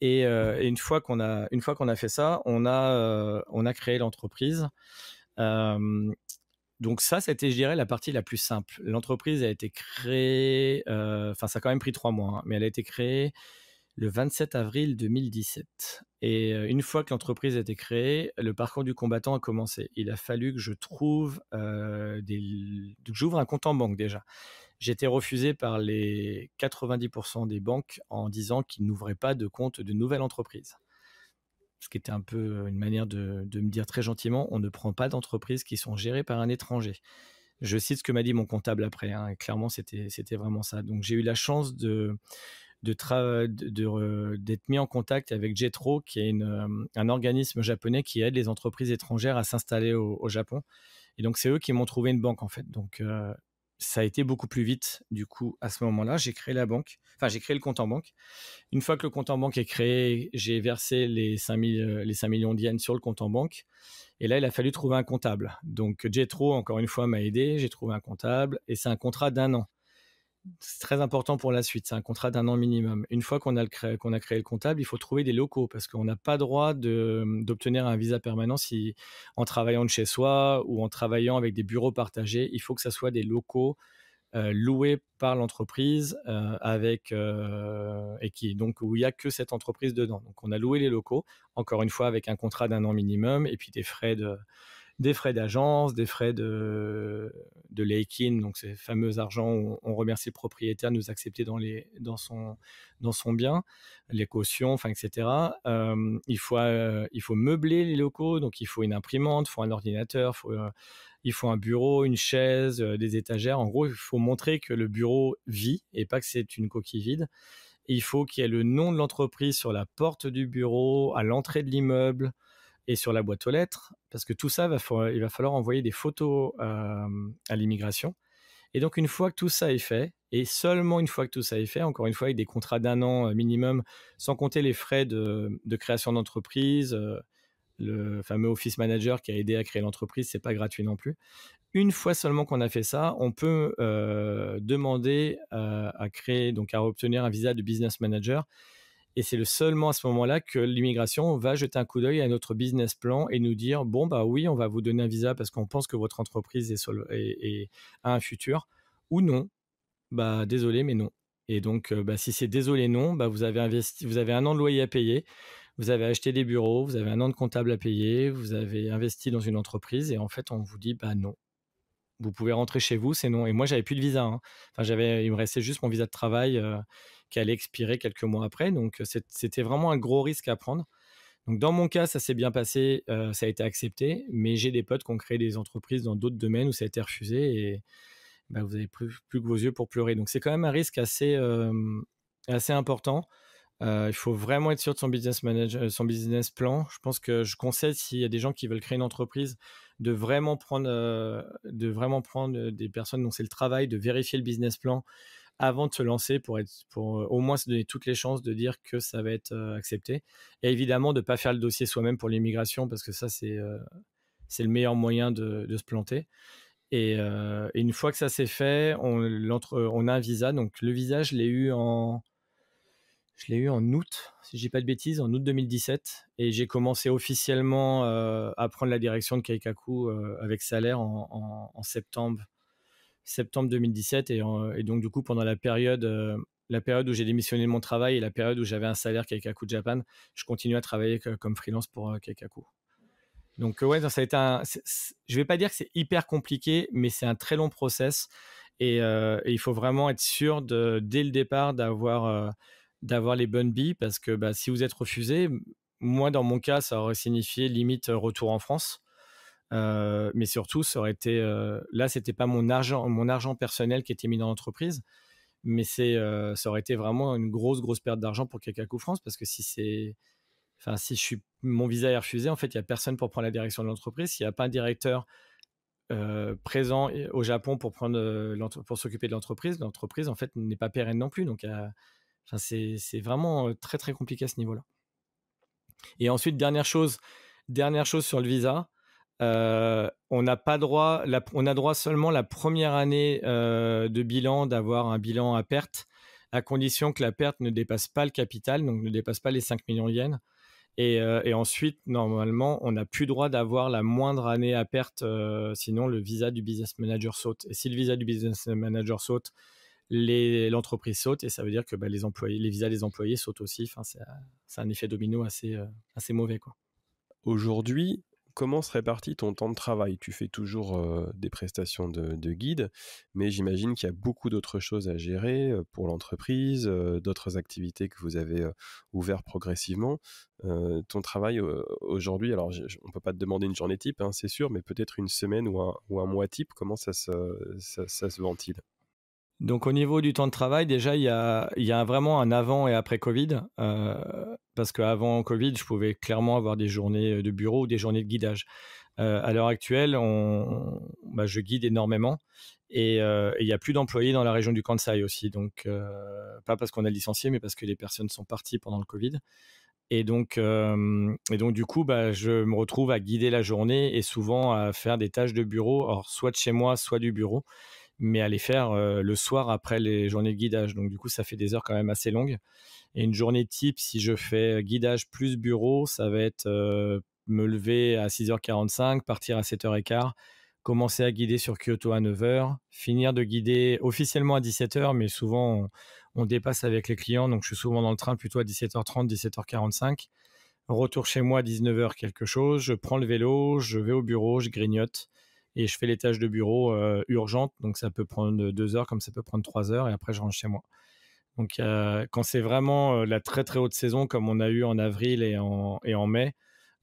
Et une fois qu'on a fait ça, on a créé l'entreprise. Donc ça, c'était, je dirais, la partie la plus simple. L'entreprise a été créée, ça a quand même pris 3 mois, hein, mais elle a été créée le 27 avril 2017. Et une fois que l'entreprise a été créée, le parcours du combattant a commencé. Il a fallu que je trouve que j'ouvre un compte en banque déjà. J'ai été refusé par les 90% des banques en disant qu'ils n'ouvraient pas de compte de nouvelle entreprise. Ce qui était un peu une manière de me dire très gentiment, on ne prend pas d'entreprises qui sont gérées par un étranger. Je cite ce que m'a dit mon comptable après, hein, et clairement c'était vraiment ça. Donc j'ai eu la chance d'être mis en contact avec Jetro, qui est un organisme japonais qui aide les entreprises étrangères à s'installer au Japon. Et donc c'est eux qui m'ont trouvé une banque, en fait. Donc ça a été beaucoup plus vite. Du coup, à ce moment-là, j'ai créé j'ai créé le compte en banque. Une fois que le compte en banque est créé, j'ai versé les 5 millions de yens sur le compte en banque. Et là, il a fallu trouver un comptable. Donc, Jetro, encore une fois, m'a aidé. J'ai trouvé un comptable, et c'est un contrat d'1 an. C'est très important pour la suite. C'est un contrat d'1 an minimum. Une fois qu'on a créé le comptable, il faut trouver des locaux, parce qu'on n'a pas droit d'obtenir un visa permanent en travaillant de chez soi ou en travaillant avec des bureaux partagés. Il faut que ça soit des locaux loués par l'entreprise donc où il n'y a que cette entreprise dedans. Donc on a loué les locaux, encore une fois avec un contrat d'1 an minimum, et puis des frais d'agence, des frais de Leikin, donc ces fameux argents où on remercie le propriétaire de nous accepter dans son bien, les cautions, etc. Il faut meubler les locaux, donc il faut une imprimante, il faut un ordinateur, il faut un bureau, une chaise, des étagères. En gros, il faut montrer que le bureau vit et pas que c'est une coquille vide. Et il faut qu'il y ait le nom de l'entreprise sur la porte du bureau, à l'entrée de l'immeuble et sur la boîte aux lettres, parce que tout ça, il va falloir envoyer des photos à l'immigration. Et donc, une fois que tout ça est fait, et seulement une fois que tout ça est fait, encore une fois, avec des contrats d'1 an minimum, sans compter les frais de création d'entreprise, le fameux office manager qui a aidé à créer l'entreprise, c'est pas gratuit non plus. Une fois seulement qu'on a fait ça, on peut demander à créer, donc à obtenir un visa de business manager. Et c'est seulement à ce moment-là que l'immigration va jeter un coup d'œil à notre business plan et nous dire, bon, bah oui, on va vous donner un visa parce qu'on pense que votre entreprise a un futur, ou non, bah désolé, mais non. Et donc, bah, si c'est désolé, non, bah, vous avez investi, vous avez 1 an de loyer à payer, vous avez acheté des bureaux, vous avez 1 an de comptable à payer, vous avez investi dans une entreprise et en fait, on vous dit, bah non, vous pouvez rentrer chez vous, c'est non. Et moi, j'avais plus de visa, hein. Enfin, il me restait juste mon visa de travail qui allait expirer quelques mois après. Donc, c'était vraiment un gros risque à prendre. Donc, dans mon cas, ça s'est bien passé, ça a été accepté. Mais j'ai des potes qui ont créé des entreprises dans d'autres domaines où ça a été refusé et bah, vous avez plus que vos yeux pour pleurer. Donc, c'est quand même un risque assez important. Il faut vraiment être sûr de son business manager, son business plan. Je pense que je conseille, s'il y a des gens qui veulent créer une entreprise, de vraiment prendre des personnes dont c'est le travail de vérifier le business plan avant de se lancer pour au moins se donner toutes les chances de dire que ça va être accepté. Et évidemment, de ne pas faire le dossier soi-même pour l'immigration parce que ça, c'est le meilleur moyen de se planter. Et une fois que ça c'est fait, on a un visa. Donc le visa, je l'ai eu en août, si je dis pas de bêtises, en août 2017. Et j'ai commencé officiellement à prendre la direction de Keikaku avec salaire en septembre 2017. Et donc, du coup, pendant la période où j'ai démissionné de mon travail et la période où j'avais un salaire Keikaku Japan, je continuais à travailler comme freelance pour Keikaku. Donc, ouais, ça a été je vais pas dire que c'est hyper compliqué, mais c'est un très long process. Et il faut vraiment être sûr dès le départ d'avoir les bonnes billes parce que bah, si vous êtes refusé, moi dans mon cas ça aurait signifié limite retour en France, mais surtout ça aurait été là c'était pas mon argent personnel qui était mis dans l'entreprise, mais ça aurait été vraiment une grosse perte d'argent pour Keikaku France parce que si mon visa est refusé, en fait il y a personne pour prendre la direction de l'entreprise. S'il n'y a pas un directeur présent au Japon pour s'occuper de l'entreprise en fait n'est pas pérenne non plus. Donc c'est vraiment très très compliqué à ce niveau-là. Et ensuite, dernière chose sur le visa, on n'a pas droit, on a droit seulement la première année de bilan d'avoir un bilan à perte, à condition que la perte ne dépasse pas le capital, donc ne dépasse pas les 5 millions de yens. Et ensuite, normalement, on n'a plus droit d'avoir la moindre année à perte, sinon le visa du business manager saute. Et si le visa du business manager saute, l'entreprise saute et ça veut dire que bah, les visas des employés sautent aussi. Enfin, c'est un effet domino assez mauvais, quoi. Aujourd'hui, comment se répartit ton temps de travail? Tu fais toujours des prestations de guide, mais j'imagine qu'il y a beaucoup d'autres choses à gérer pour l'entreprise, d'autres activités que vous avez ouvertes progressivement. Ton travail aujourd'hui, alors on ne peut pas te demander une journée type, hein, c'est sûr, mais peut-être une semaine ou un mois type, comment ça se ventile? Donc au niveau du temps de travail, déjà, il y a vraiment un avant et après Covid, parce qu'avant Covid, je pouvais clairement avoir des journées de bureau ou des journées de guidage. À l'heure actuelle, je guide énormément et il n'y a plus d'employés dans la région du Kansai aussi. Donc, pas parce qu'on a licencié, mais parce que les personnes sont parties pendant le Covid. Et donc du coup, bah, je me retrouve à guider la journée et souvent à faire des tâches de bureau, alors soit de chez moi, soit du bureau, mais à les faire le soir après les journées de guidage. Donc du coup, ça fait des heures quand même assez longues. Et une journée type, si je fais guidage plus bureau, ça va être me lever à 6h45, partir à 7h15, commencer à guider sur Kyoto à 9h, finir de guider officiellement à 17h, mais souvent on dépasse avec les clients, donc je suis souvent dans le train plutôt à 17h30, 17h45. Retour chez moi à 19h quelque chose, je prends le vélo, je vais au bureau, je grignote et je fais les tâches de bureau urgentes, donc ça peut prendre 2 heures comme ça peut prendre 3 heures et après je rentre chez moi. Donc quand c'est vraiment la très très haute saison comme on a eu en avril et en mai,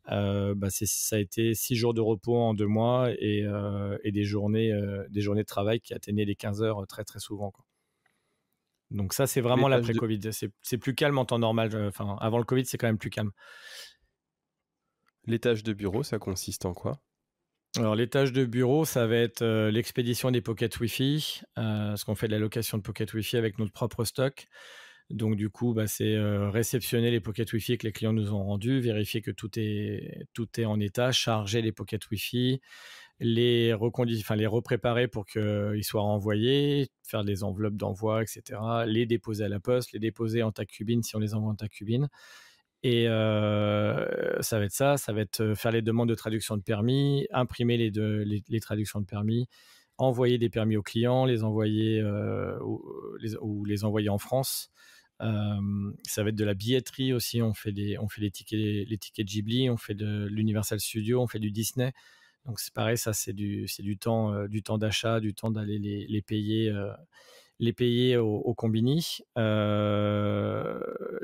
ça a été 6 jours de repos en 2 mois et des journées de travail qui atteignaient les 15 heures très très souvent, quoi. Donc ça, c'est vraiment l'après-Covid. C'est plus calme en temps normal. Avant le Covid, c'est quand même plus calme. Les tâches de bureau, ça consiste en quoi? Alors les tâches de bureau, ça va être, l'expédition des pockets Wi-Fi, parce qu'on fait de la location de pockets Wi-Fi avec notre propre stock. Donc du coup, bah, c'est, réceptionner les pockets Wi-Fi que les clients nous ont rendus, vérifier que tout est en état, charger les pockets Wi-Fi, les repréparer pour qu'ils soient renvoyés, faire des enveloppes d'envoi et cetera, les déposer à la poste, les déposer en TAC Cubine si on les envoie en TAC Cubine. Et ça va être ça, ça va être, faire les demandes de traduction de permis, imprimer les traductions de permis, envoyer des permis aux clients, les envoyer, ou les envoyer en France. Ça va être de la billetterie aussi, on fait les tickets Ghibli, on fait de l'Universal Studios, on fait du Disney. Donc c'est pareil, ça c'est du temps d'achat, du temps d'aller les payer au combini.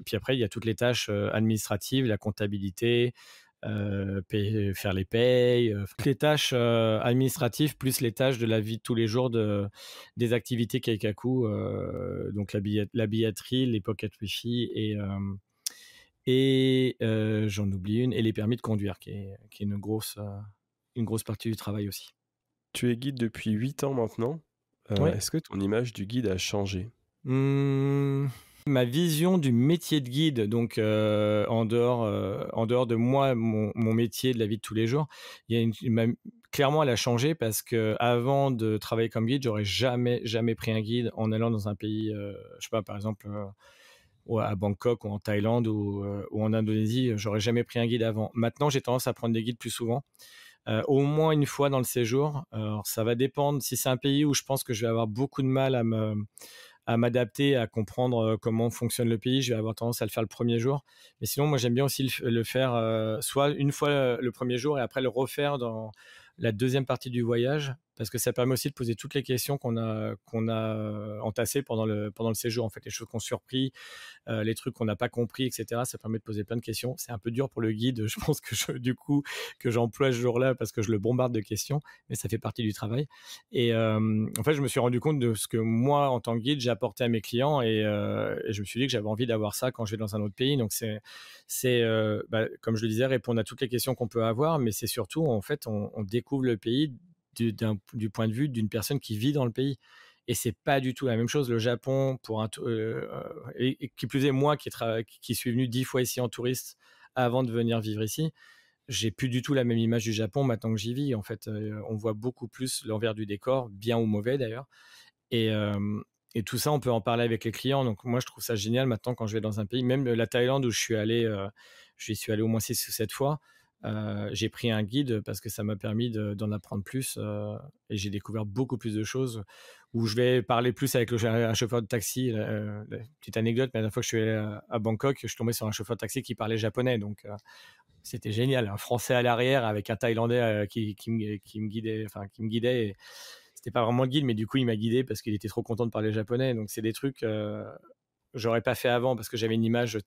Puis après, il y a toutes les tâches administratives, la comptabilité, faire les payes, toutes les tâches administratives, plus les tâches de la vie de tous les jours des activités Kaikaku, donc la billetterie, les pockets Wi-Fi et j'en oublie une, et les permis de conduire, qui est une grosse partie du travail aussi. Tu es guide depuis 8 ans maintenant. Oui. Est-ce que ton image du guide a changé? Mmh, ma vision du métier de guide, donc en dehors de moi, mon métier de la vie de tous les jours, il y a clairement, elle a changé parce que avant de travailler comme guide, j'aurais jamais, jamais pris un guide en allant dans un pays, je sais pas, par exemple, à Bangkok ou en Thaïlande ou en Indonésie, j'aurais jamais pris un guide avant. Maintenant, j'ai tendance à prendre des guides plus souvent, au moins une fois dans le séjour. Alors, ça va dépendre. Si c'est un pays où je pense que je vais avoir beaucoup de mal à m'adapter, à comprendre comment fonctionne le pays, je vais avoir tendance à le faire le premier jour. Mais sinon, moi, j'aime bien aussi le faire soit une fois le premier jour et après le refaire dans la deuxième partie du voyage, parce que ça permet aussi de poser toutes les questions qu'on a entassées pendant le séjour, en fait, les choses qu'on surpris, les trucs qu'on n'a pas compris, etc. Ça permet de poser plein de questions. C'est un peu dur pour le guide, je pense du coup, que j'emploie ce jour-là parce que je le bombarde de questions, mais ça fait partie du travail. Et en fait, je me suis rendu compte de ce que moi, en tant que guide, j'apportais à mes clients, et je me suis dit que j'avais envie d'avoir ça quand je vais dans un autre pays. Donc, comme je le disais, répondre à toutes les questions qu'on peut avoir, mais c'est surtout, en fait, on découvre le pays du point de vue d'une personne qui vit dans le pays. Et c'est pas du tout la même chose. Le Japon, et qui plus est, moi qui suis venu 10 fois ici en touriste avant de venir vivre ici, j'ai plus du tout la même image du Japon maintenant que j'y vis. En fait, on voit beaucoup plus l'envers du décor, bien ou mauvais d'ailleurs. Et, tout ça, on peut en parler avec les clients. Donc moi, je trouve ça génial maintenant quand je vais dans un pays, même la Thaïlande où j'y suis allé au moins 6 ou 7 fois. J'ai pris un guide parce que ça m'a permis d'en apprendre plus, et j'ai découvert beaucoup plus de choses où je vais parler plus avec un chauffeur de taxi. Petite anecdote, mais la dernière fois que je suis allé à Bangkok, je suis tombé sur un chauffeur de taxi qui parlait japonais. Donc, c'était génial. Un Français à l'arrière avec un Thaïlandais qui me guidait. Et c'était pas vraiment le guide, mais du coup, il m'a guidé parce qu'il était trop content de parler japonais. Donc, c'est des trucs j'aurais pas fait avant parce que j'avais une image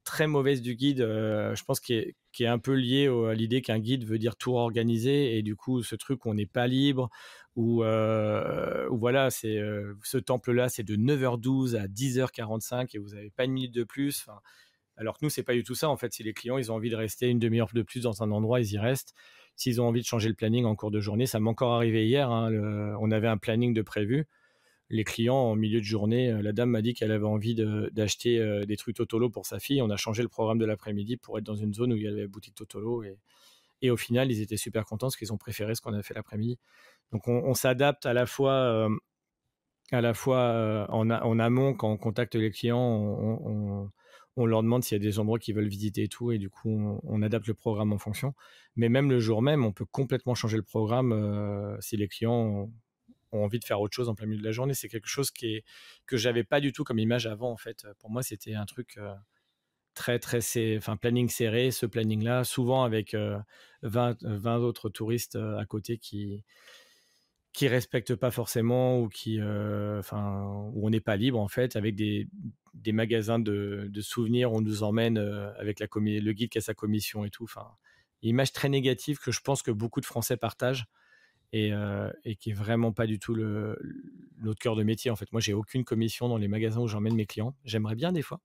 très mauvaise du guide, je pense, qui est un peu liée à l'idée qu'un guide veut dire tout organiser, et du coup, ce truc où on n'est pas libre, où voilà, ce temple-là, c'est de 9h12 à 10h45 et vous n'avez pas une minute de plus. Enfin, alors que nous, c'est pas du tout ça. En fait, si les clients, ils ont envie de rester une demi-heure de plus dans un endroit, ils y restent. S'ils ont envie de changer le planning en cours de journée, ça m'est encore arrivé hier, hein, on avait un planning de prévu. Les clients, en milieu de journée, la dame m'a dit qu'elle avait envie d'acheter des trucs Totolo pour sa fille. On a changé le programme de l'après-midi pour être dans une zone où il y avait la boutique Totolo. Et au final, ils étaient super contents parce qu'ils ont préféré ce qu'on a fait l'après-midi. Donc, on s'adapte à la fois en amont. Quand on contacte les clients, on leur demande s'il y a des endroits qu'ils veulent visiter et tout. Et du coup, on adapte le programme en fonction. Mais même le jour même, on peut complètement changer le programme si les clients ont envie de faire autre chose en plein milieu de la journée. C'est quelque chose que j'avais pas du tout comme image avant, en fait. Pour moi, c'était un truc très, très, planning serré, ce planning-là, souvent avec 20 autres touristes à côté qui respectent pas forcément, ou où on n'est pas libre, en fait, avec des magasins de souvenirs. On nous emmène avec le guide qui a sa commission et tout. Enfin, une image très négative que je pense que beaucoup de Français partagent, et qui est vraiment pas du tout notre cœur de métier. En fait, moi, j'ai aucune commission dans les magasins où j'emmène mes clients. J'aimerais bien des fois,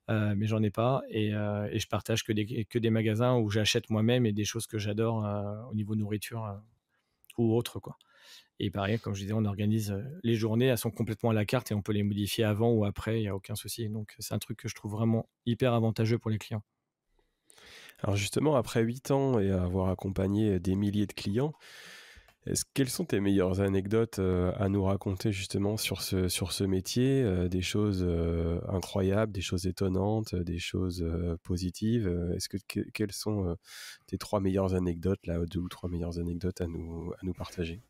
mais j'en ai pas. Et je partage que des magasins où j'achète moi-même et des choses que j'adore au niveau nourriture ou autre, quoi. Et pareil, comme je disais, on organise les journées, elles sont complètement à la carte et on peut les modifier avant ou après, il n'y a aucun souci. Donc, c'est un truc que je trouve vraiment hyper avantageux pour les clients. Alors justement, après 8 ans et avoir accompagné des milliers de clients, quelles sont tes meilleures anecdotes à nous raconter justement sur ce métier, des choses incroyables, des choses étonnantes, des choses positives. Quelles sont tes 3 meilleures anecdotes, là, 2 ou 3 meilleures anecdotes à nous partager?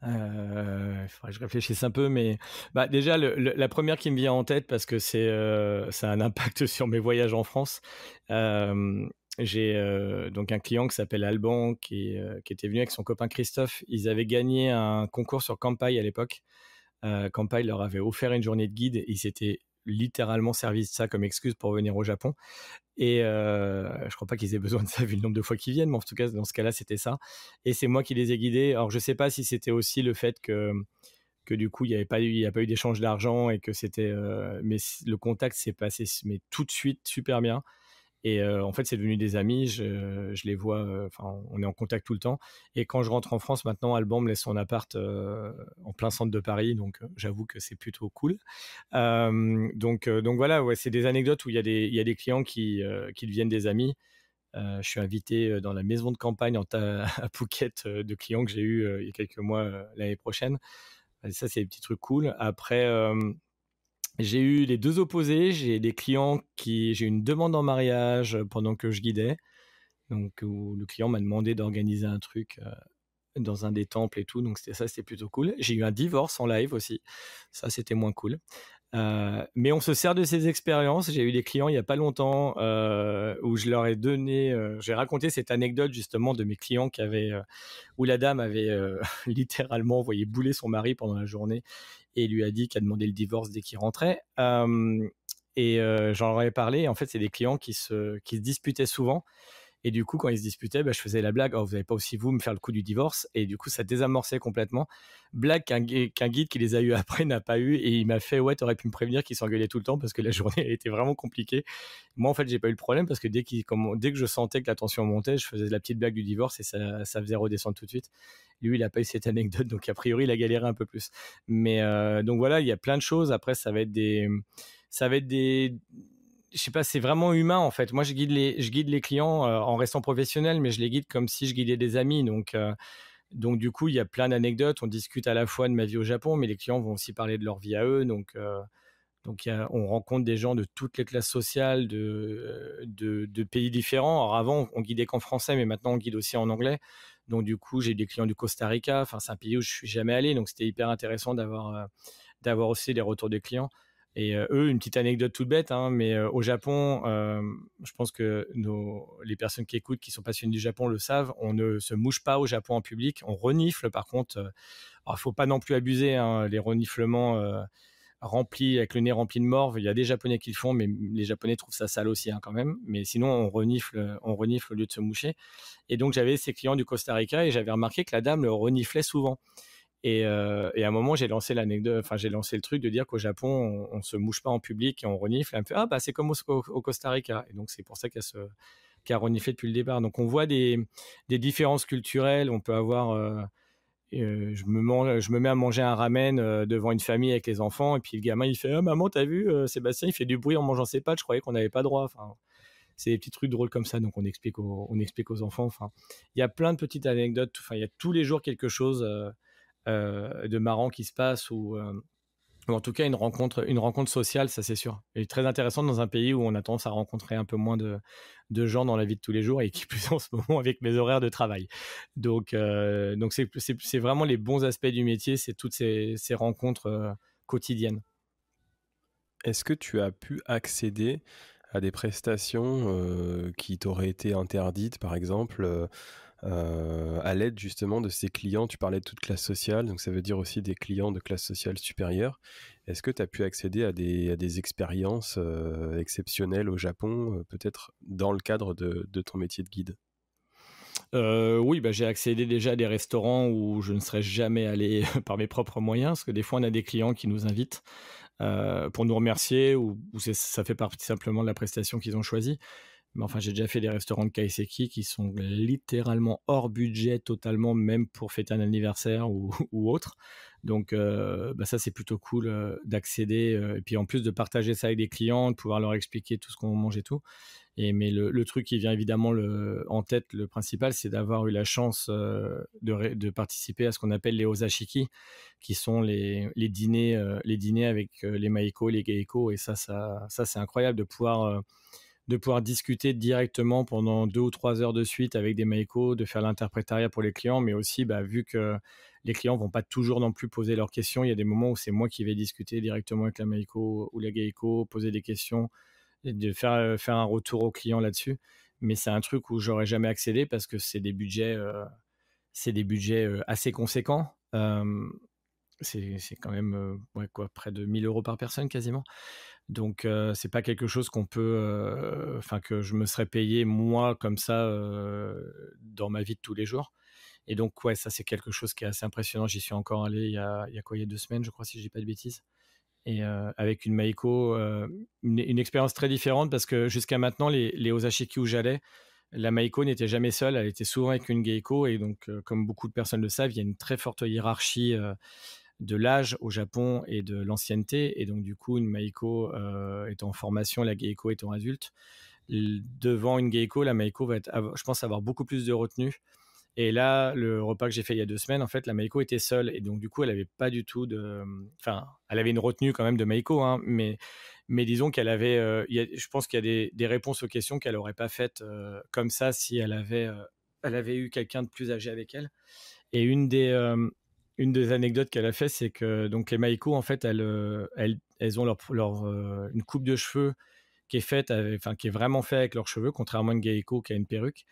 Il faudrait que je réfléchisse un peu, mais bah, déjà, la première qui me vient en tête, parce que ça a un impact sur mes voyages en France. J'ai donc un client qui s'appelle Alban, qui était venu avec son copain Christophe. Ils avaient gagné un concours sur Campai à l'époque. Campai leur avait offert une journée de guide et ils s'étaient littéralement servi de ça comme excuse pour venir au Japon. Et je crois pas qu'ils aient besoin de ça vu le nombre de fois qu'ils viennent, mais en tout cas, dans ce cas-là, c'était ça. Et c'est moi qui les ai guidés. Alors, je sais pas si c'était aussi le fait que du coup, il y a pas eu d'échange d'argent et que c'était, mais le contact s'est passé mais tout de suite super bien. Et en fait, c'est devenu des amis. Je les vois, enfin, on est en contact tout le temps. Et quand je rentre en France maintenant, Alban me laisse son appart en plein centre de Paris, donc j'avoue que c'est plutôt cool. Donc voilà, ouais, c'est des anecdotes où il y a des clients qui deviennent des amis. Je suis invité dans la maison de campagne à Phuket de clients que j'ai eu il y a quelques mois l'année prochaine. Et ça, c'est des petits trucs cool. Après, j'ai eu les deux opposés. J'ai des clients j'ai eu une demande en mariage pendant que je guidais. Donc, où le client m'a demandé d'organiser un truc dans un des temples et tout. Donc, c'était plutôt cool. J'ai eu un divorce en live aussi. Ça, c'était moins cool. Mais on se sert de ces expériences. J'ai eu des clients il n'y a pas longtemps où je leur ai donné, j'ai raconté cette anecdote justement de mes clients où la dame avait littéralement envoyé bouler son mari pendant la journée et lui a dit qu'elle demandait le divorce dès qu'il rentrait. J'en aurais parlé. En fait, c'est des clients qui se disputaient souvent. Et du coup, quand ils se disputaient, bah, je faisais la blague: «Oh, vous n'allez pas aussi, vous, me faire le coup du divorce?» Et du coup, ça désamorçait complètement. Blague qu'un guide qui les a eu après n'a pas eu. Et il m'a fait: «Ouais, t'aurais pu me prévenir», qu'ils s'engueulaient tout le temps parce que la journée était vraiment compliquée. Moi, en fait, j'ai pas eu le problème parce que dès que je sentais que la tension montait, je faisais la petite blague du divorce et ça faisait redescendre tout de suite. Lui, il a pas eu cette anecdote, donc a priori, il a galéré un peu plus. Mais donc voilà, il y a plein de choses. Après, ça va être des je sais pas, c'est vraiment humain en fait. Moi, je guide les clients en restant professionnel, mais je les guide comme si je guidais des amis. Donc du coup, il y a plein d'anecdotes. On discute à la fois de ma vie au Japon, mais les clients vont aussi parler de leur vie à eux. Donc on rencontre des gens de toutes les classes sociales, de pays différents. Alors avant, on guidait qu'en français, mais maintenant, on guide aussi en anglais. Donc du coup, j'ai des clients du Costa Rica. Enfin, c'est un pays où je suis jamais allé, donc c'était hyper intéressant d'avoir aussi des retours des clients. Et eux, une petite anecdote toute bête, hein, mais au Japon, je pense que les personnes qui écoutent, qui sont passionnées du Japon, le savent, on ne se mouche pas au Japon en public, on renifle par contre. Alors, il ne faut pas non plus abuser, hein, les reniflements remplis, avec le nez rempli de morve, il y a des Japonais qui le font, mais les Japonais trouvent ça sale aussi, hein, quand même. Mais sinon, on renifle au lieu de se moucher. Et donc, j'avais ces clients du Costa Rica et j'avais remarqué que la dame le reniflait souvent. Et à un moment, j'ai lancé l'anecdote, enfin, j'ai lancé le truc de dire qu'au Japon, on se mouche pas en public et on renifle. Et elle me fait: «Ah, bah, c'est comme au Costa Rica.» Et donc, c'est pour ça qu'elle reniflait depuis le départ. Donc, on voit des différences culturelles. On peut avoir, je me mets à manger un ramen devant une famille avec les enfants. Et puis, le gamin, il fait: «Ah, maman, t'as vu, Sébastien, il fait du bruit en mangeant ses pâtes. Je croyais qu'on n'avait pas droit.» Enfin, c'est des petits trucs drôles comme ça. Donc, on explique aux enfants. Enfin, il y a plein de petites anecdotes. Enfin, il y a tous les jours quelque chose de marrant qui se passe ou en tout cas une rencontre sociale, ça c'est sûr. Et très intéressante dans un pays où on a tendance à rencontrer un peu moins de gens dans la vie de tous les jours et qui plus en ce moment avec mes horaires de travail. Donc c'est vraiment les bons aspects du métier, c'est toutes ces rencontres quotidiennes. Est-ce que tu as pu accéder à des prestations qui t'auraient été interdites, par exemple, à l'aide justement de ces clients? Tu parlais de toute classe sociale, donc ça veut dire aussi des clients de classe sociale supérieure. Est-ce que tu as pu accéder à des expériences exceptionnelles au Japon, peut-être dans le cadre de ton métier de guide? Oui, bah, j'ai accédé déjà à des restaurants où je ne serais jamais allé par mes propres moyens, parce que des fois on a des clients qui nous invitent. pour nous remercier ou ça fait partie simplement de la prestation qu'ils ont choisie. Mais enfin, j'ai déjà fait des restaurants de kaiseki qui sont littéralement hors budget totalement, même pour fêter un anniversaire ou autre. Donc, ça, c'est plutôt cool d'accéder. Et puis, en plus de partager ça avec des clients, de pouvoir leur expliquer tout ce qu'on mange et tout. Mais le truc qui vient évidemment en tête, le principal, c'est d'avoir eu la chance de participer à ce qu'on appelle les ozashiki, qui sont les dîners avec les maiko, les geiko. Et ça c'est incroyable de pouvoir discuter directement pendant 2 ou 3 heures de suite avec des maiko, de faire l'interprétariat pour les clients, mais aussi vu que les clients vont pas toujours non plus poser leurs questions, il y a des moments où c'est moi qui vais discuter directement avec la maiko ou la geiko, poser des questions et de faire un retour au client là-dessus. Mais c'est un truc où j'aurais jamais accédé parce que c'est des budgets assez conséquents. C'est quand même près de 1 000 € par personne quasiment. Donc, c'est pas quelque chose qu'on peut, que je me serais payé moi comme ça dans ma vie de tous les jours. Et donc, ouais, ça c'est quelque chose qui est assez impressionnant. J'y suis encore allé il y a 2 semaines, je crois, si je dis pas de bêtises. Et avec une maiko, une expérience très différente parce que jusqu'à maintenant, les ozashiki où j'allais, la maiko n'était jamais seule, elle était souvent avec une geiko. Et donc, comme beaucoup de personnes le savent, il y a une très forte hiérarchie de l'âge au Japon et de l'ancienneté. Et donc, du coup, une maiko est en formation, la geiko est en adulte. Devant une geiko, la maiko je pense, avoir beaucoup plus de retenue. Et là, le repas que j'ai fait il y a 2 semaines, en fait, la maiko était seule. Et donc, du coup, elle avait pas du tout de... Enfin, elle avait une retenue quand même de maiko, hein, mais disons qu'elle avait... je pense qu'il y a des réponses aux questions qu'elle n'aurait pas faites comme ça si elle avait eu quelqu'un de plus âgé avec elle. Et une des anecdotes qu'elle a fait, c'est que donc les maiko, en fait, elles ont une coupe de cheveux qui est qui est vraiment faite avec leurs cheveux, contrairement à une geiko qui a une perruque.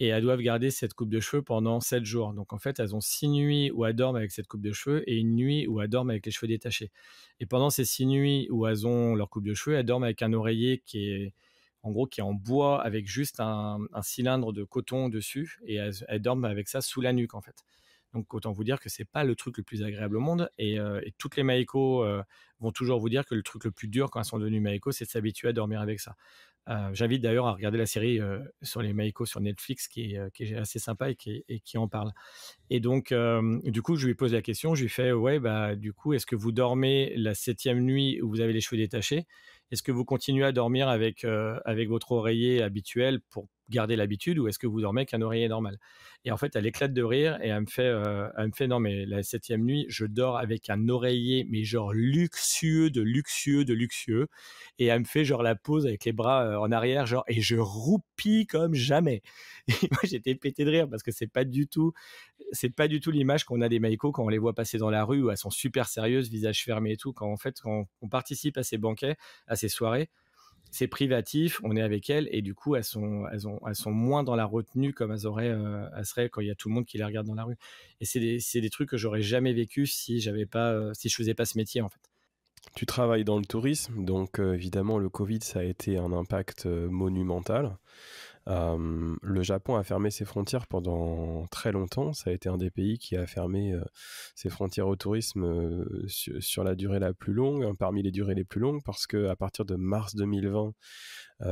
Et elles doivent garder cette coupe de cheveux pendant 7 jours. Donc, en fait, elles ont 6 nuits où elles dorment avec cette coupe de cheveux et une nuit où elles dorment avec les cheveux détachés. Et pendant ces 6 nuits où elles ont leur coupe de cheveux, elles dorment avec un oreiller qui est en bois avec juste un cylindre de coton dessus. Et elles dorment avec ça sous la nuque, en fait. Donc, autant vous dire que c'est pas le truc le plus agréable au monde. Et toutes les maiko vont toujours vous dire que le truc le plus dur quand elles sont devenues maiko, c'est de s'habituer à dormir avec ça. J'invite d'ailleurs à regarder la série sur les maiko sur Netflix qui est assez sympa et qui en parle. Et donc, du coup, je lui pose la question, je lui fais, ouais, du coup, est-ce que vous dormez la 7e nuit où vous avez les cheveux détachés? Est-ce que vous continuez à dormir avec votre oreiller habituel pour garder l'habitude, ou est-ce que vous dormez avec un oreiller normal? Et en fait, elle éclate de rire et elle me fait, non, mais la 7e nuit, je dors avec un oreiller, mais genre luxueux, de luxueux, de luxueux. Et elle me fait genre la pose avec les bras en arrière, genre, et je roupille comme jamais. Et moi, j'étais pété de rire parce que c'est pas du tout l'image qu'on a des maiko quand on les voit passer dans la rue, où elles sont super sérieuses, visage fermé et tout. Quand on participe à ces banquets, à ces soirées, c'est privatif, on est avec elles, et du coup elles sont moins dans la retenue comme elles seraient quand il y a tout le monde qui les regarde dans la rue. Et c'est des trucs que j'aurais jamais vécu si je faisais pas ce métier, en fait. Tu travailles dans le tourisme, donc évidemment le Covid, ça a été un impact monumental. Le Japon a fermé ses frontières pendant très longtemps. Ça a été un des pays qui a fermé ses frontières au tourisme sur la durée la plus longue, hein, parmi les durées les plus longues, parce qu'à partir de mars 2020,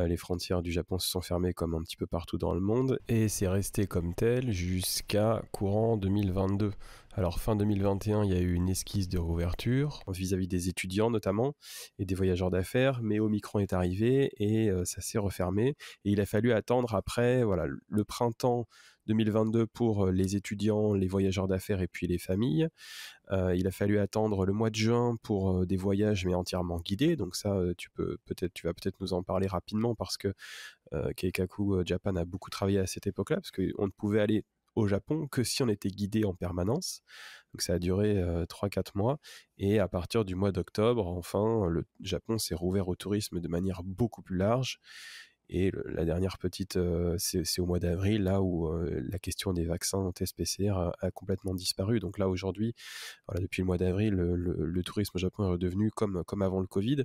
les frontières du Japon se sont fermées comme un petit peu partout dans le monde, et c'est resté comme tel jusqu'à courant 2022. Alors fin 2021, il y a eu une esquisse de réouverture vis-à-vis des étudiants notamment et des voyageurs d'affaires, mais Omicron est arrivé et ça s'est refermé. Et il a fallu attendre après le printemps 2022 pour les étudiants, les voyageurs d'affaires et puis les familles. Il a fallu attendre le mois de juin pour des voyages mais entièrement guidés. Donc ça, tu vas peut-être nous en parler rapidement parce que Keikaku Japan a beaucoup travaillé à cette époque-là parce qu'on ne pouvait aller au Japon que si on était guidé en permanence. Donc ça a duré 3-4 mois. Et à partir du mois d'octobre, enfin, le Japon s'est rouvert au tourisme de manière beaucoup plus large. Et la dernière petite, c'est au mois d'avril, là où la question des vaccins test PCR a complètement disparu. Donc là, aujourd'hui, depuis le mois d'avril, le tourisme au Japon est redevenu comme avant le Covid,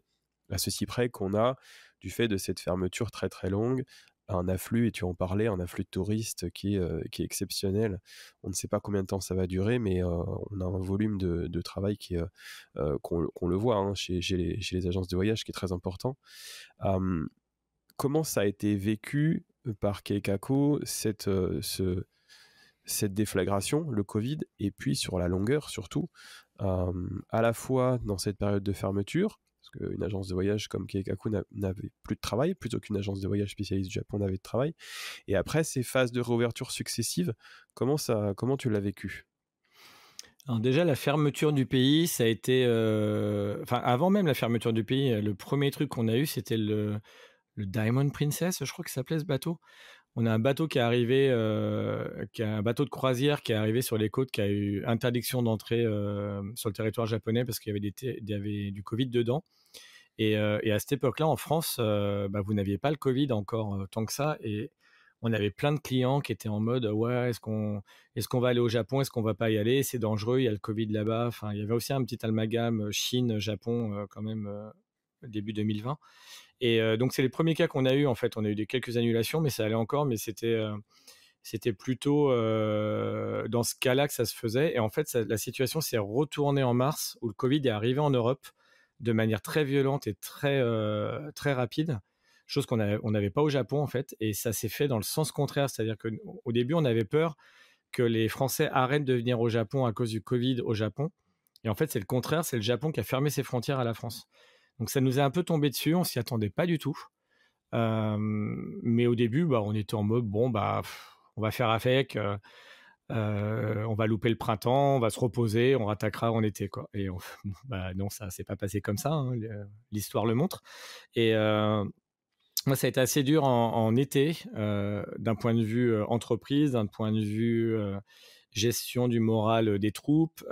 à ceci près qu'on a, du fait de cette fermeture très très longue, un afflux, et tu en parlais, un afflux de touristes qui est exceptionnel. On ne sait pas combien de temps ça va durer, mais on a un volume de travail qu'on le voit, hein, chez les agences de voyage, qui est très important. Euh, Comment ça a été vécu par Keikaku, cette déflagration, le Covid, et puis sur la longueur surtout, à la fois dans cette période de fermeture, parce qu'une agence de voyage comme Keikaku n'avait plus de travail, plutôt qu'une agence de voyage spécialiste du Japon n'avait de travail, et après ces phases de réouverture successives, comment tu l'as vécu? Alors déjà, la fermeture du pays, ça a été... Enfin, avant même la fermeture du pays, le premier truc qu'on a eu, c'était le Diamond Princess, je crois que ça s'appelait ce bateau. On a un bateau qui est arrivé, un bateau de croisière qui est arrivé sur les côtes, qui a eu interdiction d'entrée sur le territoire japonais parce qu'il y avait, il y avait du Covid dedans. Et à cette époque-là, en France, vous n'aviez pas le Covid encore tant que ça. Et on avait plein de clients qui étaient en mode ouais, est-ce qu'on va aller au Japon, est-ce qu'on va pas y aller, c'est dangereux, il y a le Covid là-bas. Enfin, il y avait aussi un petit amalgame Chine-Japon quand même début 2020. Et donc, c'est les premiers cas qu'on a eu. En fait, on a eu quelques annulations, mais ça allait encore. Mais c'était plutôt dans ce cas-là que ça se faisait. Et en fait, la situation s'est retournée en mars, où le Covid est arrivé en Europe de manière très violente et très rapide, chose qu'on n'avait pas au Japon, en fait. Et ça s'est fait dans le sens contraire. C'est-à-dire qu'au début, on avait peur que les Français arrêtent de venir au Japon à cause du Covid au Japon. Et en fait, c'est le contraire. C'est le Japon qui a fermé ses frontières à la France. Donc ça nous est un peu tombé dessus, on s'y attendait pas du tout. Mais au début, on était en mode bon, on va faire avec, on va louper le printemps, on va se reposer, on rattaquera en été, quoi. Et non, ça s'est pas passé comme ça, hein, l'histoire le montre. Et moi, ça a été assez dur en été, d'un point de vue entreprise, d'un point de vue gestion du moral des troupes,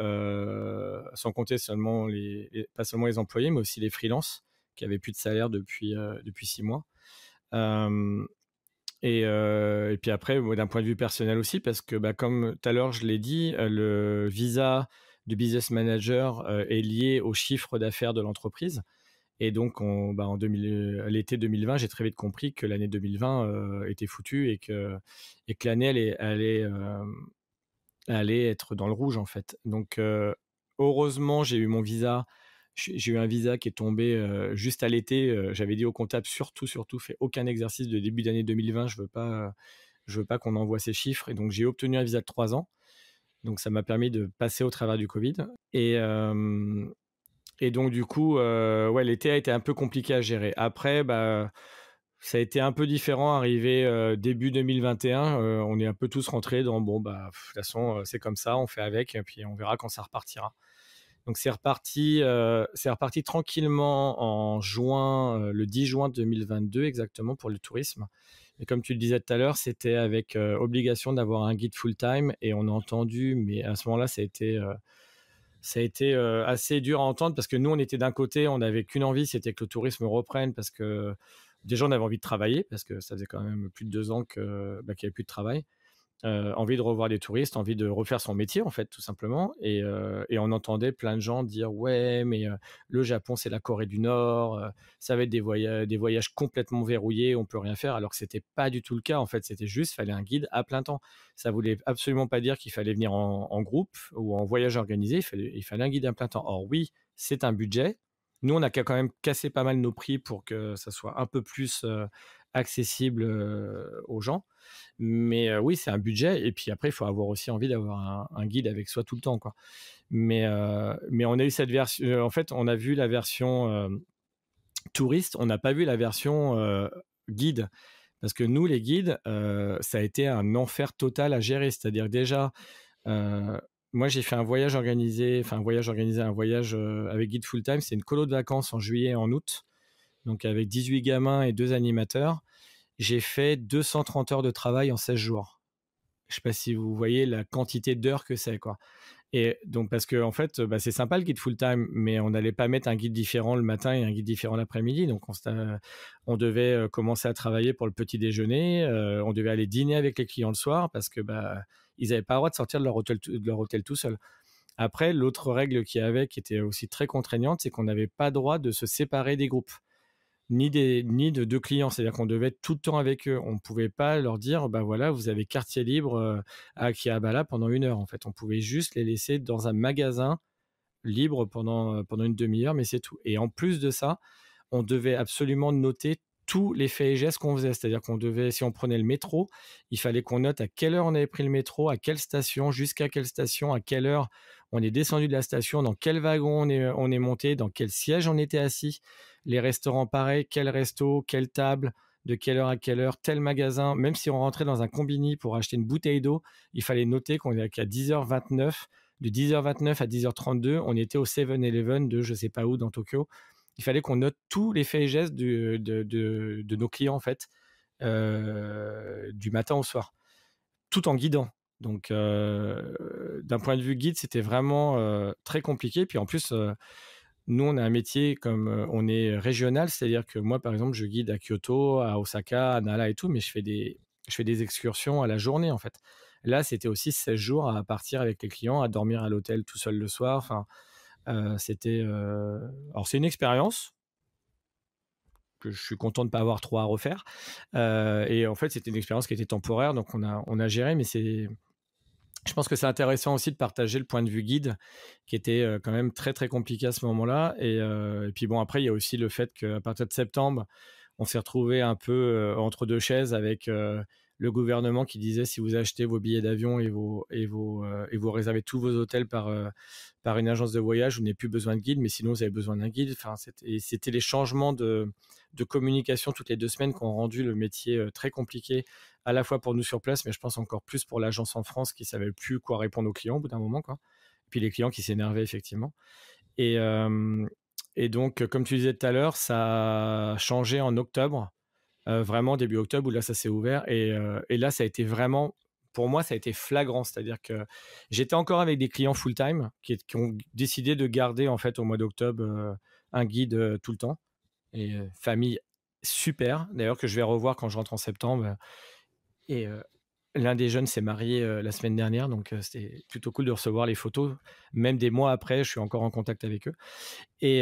sans compter pas seulement les employés, mais aussi les freelances qui avaient plus de salaire depuis 6 mois. Et puis après, d'un point de vue personnel aussi, parce que comme tout à l'heure je l'ai dit, le visa du business manager est lié au chiffre d'affaires de l'entreprise. Et donc, à l'été 2020, j'ai très vite compris que l'année 2020 était foutue et que l'année allait être dans le rouge, en fait. Donc, heureusement, j'ai eu mon visa. J'ai eu un visa qui est tombé juste à l'été. J'avais dit au comptable, surtout, fais aucun exercice de début d'année 2020. Je veux pas qu'on envoie ces chiffres. Et donc, j'ai obtenu un visa de 3 ans. Donc, ça m'a permis de passer au travers du Covid. Et donc, du coup, ouais, l'été a été un peu compliqué à gérer. Après, ça a été un peu différent. Arrivé début 2021, on est un peu tous rentrés dans bon, de toute façon, c'est comme ça, on fait avec, et puis on verra quand ça repartira. Donc, c'est reparti tranquillement en juin, le 10 juin 2022, exactement, pour le tourisme. Et comme tu le disais tout à l'heure, c'était avec obligation d'avoir un guide full-time. Et on a entendu, mais à ce moment-là, ça a été assez dur à entendre parce que nous, on était d'un côté, on n'avait qu'une envie, c'était que le tourisme reprenne parce que déjà, on avait envie de travailler parce que ça faisait quand même plus de 2 ans qu'il n'y avait plus de travail. Envie de revoir des touristes, envie de refaire son métier, en fait, tout simplement. Et on entendait plein de gens dire ouais, mais le Japon, c'est la Corée du Nord, ça va être des voyages complètement verrouillés, on peut rien faire, alors que c'était pas du tout le cas. En fait, c'était juste, fallait un guide à plein temps. Ça voulait absolument pas dire qu'il fallait venir en groupe ou en voyage organisé, il fallait un guide à plein temps. Or oui, c'est un budget. Nous, on a quand même cassé pas mal nos prix pour que ça soit un peu plus accessible aux gens. Mais oui, c'est un budget. Et puis après, il faut avoir aussi envie d'avoir un guide avec soi tout le temps, quoi. Mais on a eu cette version. En fait, on a vu la version touriste. On n'a pas vu la version guide. Parce que nous, les guides, ça a été un enfer total à gérer. C'est-à-dire que déjà, moi, j'ai fait un voyage organisé avec guide full-time. C'est une colo de vacances en juillet et en août. Donc, avec 18 gamins et 2 animateurs. J'ai fait 230 heures de travail en 16 jours. Je ne sais pas si vous voyez la quantité d'heures que c'est, quoi. Et donc, parce que en fait, c'est sympa le guide full-time, mais on n'allait pas mettre un guide différent le matin et un guide différent l'après-midi. Donc, on devait commencer à travailler pour le petit déjeuner. On devait aller dîner avec les clients le soir parce que ils n'avaient pas le droit de sortir de leur hôtel tout seul. Après, l'autre règle qu'il y avait, qui était aussi très contraignante, c'est qu'on n'avait pas le droit de se séparer des groupes. ni de 2 clients. C'est-à-dire qu'on devait être tout le temps avec eux. On ne pouvait pas leur dire: «Bah, voilà, vous avez quartier libre, à Akihabara pendant 1 heure», en fait. On pouvait juste les laisser dans un magasin libre pendant une demi heure, mais c'est tout. Et en plus de ça, on devait absolument noter tous les faits et gestes qu'on faisait. C'est-à-dire qu'on devait, si on prenait le métro, il fallait qu'on note à quelle heure on avait pris le métro, à quelle station, jusqu'à quelle station, à quelle heure on est descendu de la station, dans quel wagon on est monté, dans quel siège on était assis. Les restaurants, pareil, quel resto, quelle table, de quelle heure à quelle heure, tel magasin. Même si on rentrait dans un combini pour acheter une bouteille d'eau, il fallait noter qu'à 10h29, de 10h29 à 10h32, on était au 7-Eleven de je sais pas où dans Tokyo. Il fallait qu'on note tous les faits et gestes de nos clients, en fait, du matin au soir, tout en guidant. Donc, d'un point de vue guide, c'était vraiment très compliqué. Puis en plus, nous, on a un métier comme on est régional, c'est-à-dire que moi, par exemple, je guide à Kyoto, à Osaka, à Nara et tout, mais je fais des excursions à la journée, en fait. Là, c'était aussi 16 jours à partir avec les clients, à dormir à l'hôtel tout seul le soir. Enfin, alors c'est une expérience que je suis content de ne pas avoir trop à refaire. Et en fait, c'était une expérience qui était temporaire, donc on a géré, mais je pense que c'est intéressant aussi de partager le point de vue guide, qui était quand même très très compliqué à ce moment-là. Et puis bon, après, il y a aussi le fait qu'à partir de septembre, on s'est retrouvé un peu entre deux chaises avec le gouvernement qui disait si vous achetez vos billets d'avion et vous réservez tous vos hôtels par une agence de voyage, vous n'avez plus besoin de guide, mais sinon vous avez besoin d'un guide. Enfin, c'était les changements de communication toutes les 2 semaines qui ont rendu le métier très compliqué, à la fois pour nous sur place, mais je pense encore plus pour l'agence en France qui ne savait plus quoi répondre aux clients au bout d'un moment, quoi. Et puis les clients qui s'énervaient effectivement. Et, donc, comme tu disais tout à l'heure, ça a changé en octobre, vraiment début octobre, où là, ça s'est ouvert. Et là, ça a été vraiment, pour moi, ça a été flagrant. C'est-à-dire que j'étais encore avec des clients full-time qui ont décidé de garder, en fait, au mois d'octobre, un guide tout le temps. Et famille super, d'ailleurs, que je vais revoir quand je rentre en septembre. Et l'un des jeunes s'est marié la semaine dernière, donc c'était plutôt cool de recevoir les photos. Même des mois après, je suis encore en contact avec eux. Et,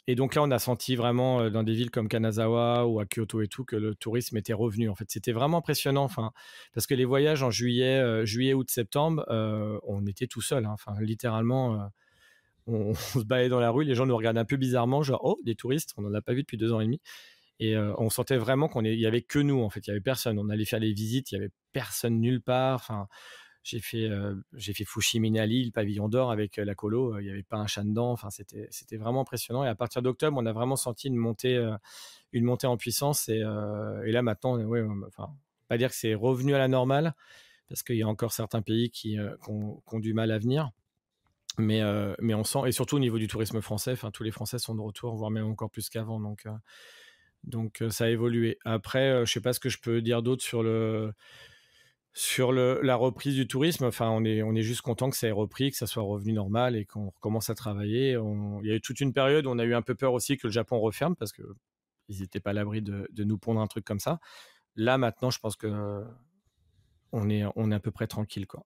et donc là, on a senti vraiment dans des villes comme Kanazawa ou à Kyoto et tout que le tourisme était revenu. En fait, c'était vraiment impressionnant. Enfin, parce que les voyages en juillet, août, septembre, on était tout seul, hein. Enfin, littéralement, on se baladait dans la rue, les gens nous regardaient un peu bizarrement, genre oh, des touristes, on n'en a pas vu depuis 2 ans et demi. Et on sentait vraiment il y avait que nous, en fait, il y avait personne. On allait faire les visites, il y avait personne nulle part. Enfin, j'ai fait Fushimi-Inari, le pavillon d'or avec la colo, il y avait pas un chat dedans. Enfin, c'était vraiment impressionnant. Et à partir d'octobre, on a vraiment senti une montée en puissance. Et là maintenant, ouais, enfin, pas dire que c'est revenu à la normale, parce qu'il y a encore certains pays qui ont du mal à venir. Mais on sent, et surtout au niveau du tourisme français, enfin, tous les Français sont de retour, voire même encore plus qu'avant. Donc, ça a évolué. Après, je sais pas ce que je peux dire d'autre sur la reprise du tourisme. Enfin, on est juste content que ça ait repris, que ça soit revenu normal et qu'on recommence à travailler. Il y a eu toute une période où on a eu un peu peur aussi que le Japon referme, parce qu'ils n'étaient pas à l'abri de nous pondre un truc comme ça. Là, maintenant, je pense que on est à peu près tranquille, quoi.